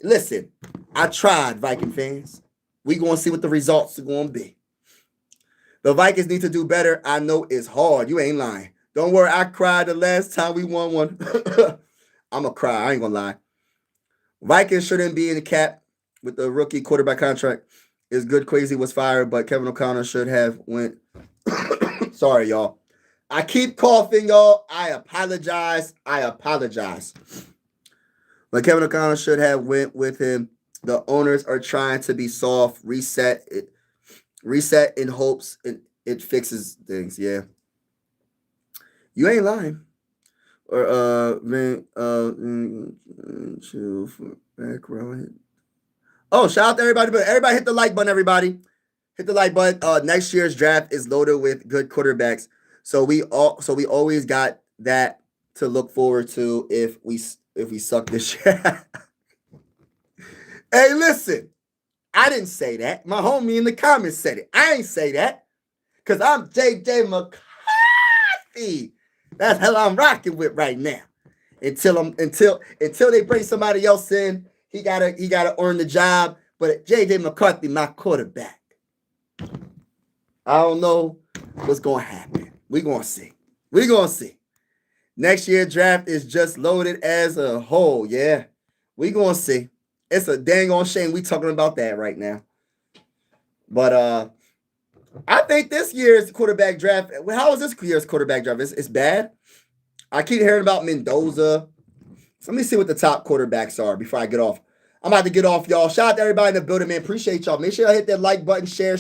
listen, I tried, Viking fans. We gonna see what the results are gonna be. The Vikings need to do better. I know it's hard. You ain't lying. Don't worry. I cried the last time we won one. I'm gonna cry. I ain't gonna lie. Vikings shouldn't be in the cap with the rookie quarterback contract. It's good. Crazy was fired, but Kevin O'Connell should have went. Sorry, y'all. I keep coughing, y'all. I apologize. But Kevin O'Connell should have went with him. The owners are trying to be soft, reset in hopes it fixes things. Yeah, you ain't lying. Or chill for background. Oh, shout out to everybody! But everybody hit the like button. Everybody hit the like button. Next year's draft is loaded with good quarterbacks. So we always got that to look forward to if we suck this year. Hey, listen, I didn't say that. My homie in the comments said it. I ain't say that. Because I'm J.J. McCarthy. That's how I'm rocking with right now. Until they bring somebody else in, he gotta earn the job. But J.J. McCarthy, my quarterback. I don't know what's gonna happen. We gonna see. We gonna see. Next year draft is just loaded as a whole. Yeah, we gonna see. It's a dang on shame we talking about that right now. But I think this year's quarterback draft. How is this year's quarterback draft? It's bad. I keep hearing about Mendoza. So let me see what the top quarterbacks are before I get off. I'm about to get off, y'all. Shout out to everybody in the building, man. Appreciate y'all. Make sure y'all hit that like button, share.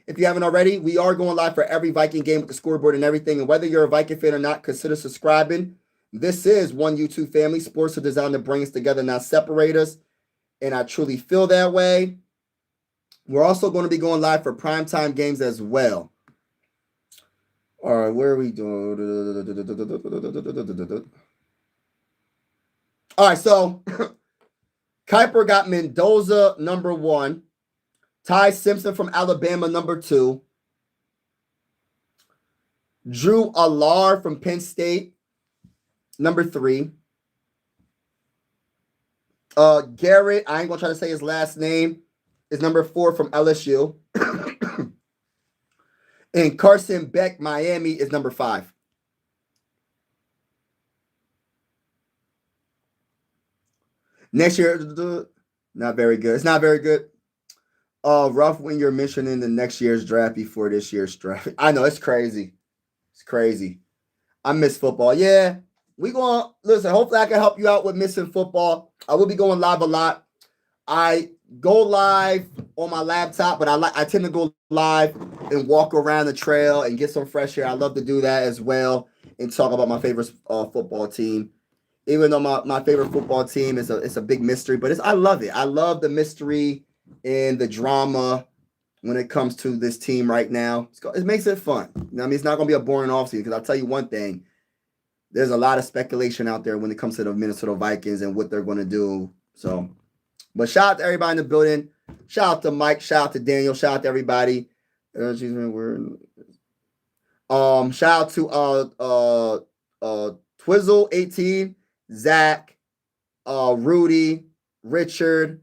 If you haven't already, we are going live for every Viking game with the scoreboard and everything. And whether you're a Viking fan or not, consider subscribing. This is one YouTube family. Sports are designed to bring us together, not separate us. And I truly feel that way. We're also going to be going live for primetime games as well. All right, where are we doing? All right, so Kuiper got Mendoza number 1. Ty Simpson from Alabama number 2. Drew Allar from Penn State number 3. Garrett, I ain't gonna try to say his last name, is number 4 from LSU. And Carson Beck, Miami, is number 5. Next year, not very good. It's not very good. Rough when you're mentioning the next year's draft before this year's draft. I know, it's crazy. It's crazy. I miss football. Yeah, we going listen. Hopefully, I can help you out with missing football. I will be going live a lot. I go live on my laptop, but I tend to go live and walk around the trail and get some fresh air. I love to do that as well and talk about my favorite football team. Even though my favorite football team is a big mystery, but I love it. I love the mystery and the drama when it comes to this team right now. It makes it fun. You know what I mean, it's not going to be a boring offseason because I'll tell you one thing. There's a lot of speculation out there when it comes to the Minnesota Vikings and what they're going to do. So, but shout out to everybody in the building. Shout out to Mike. Shout out to Daniel. Shout out to everybody. Shout out to Twizzle 18, Zach, Rudy, Richard.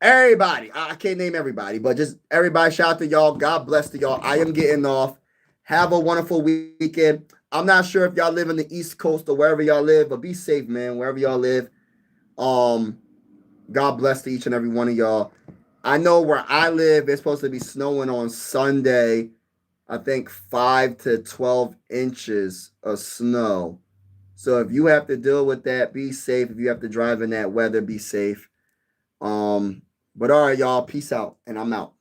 Everybody. I can't name everybody, but just everybody. Shout out to y'all. God bless to y'all. I am getting off. Have a wonderful weekend. I'm not sure if y'all live in the East Coast or wherever y'all live, but be safe, man, wherever y'all live. God bless to each and every one of y'all. I know where I live, it's supposed to be snowing on Sunday. I think 5 to 12 inches of snow. So if you have to deal with that, be safe. If you have to drive in that weather, be safe. But all right, y'all. Peace out, and I'm out.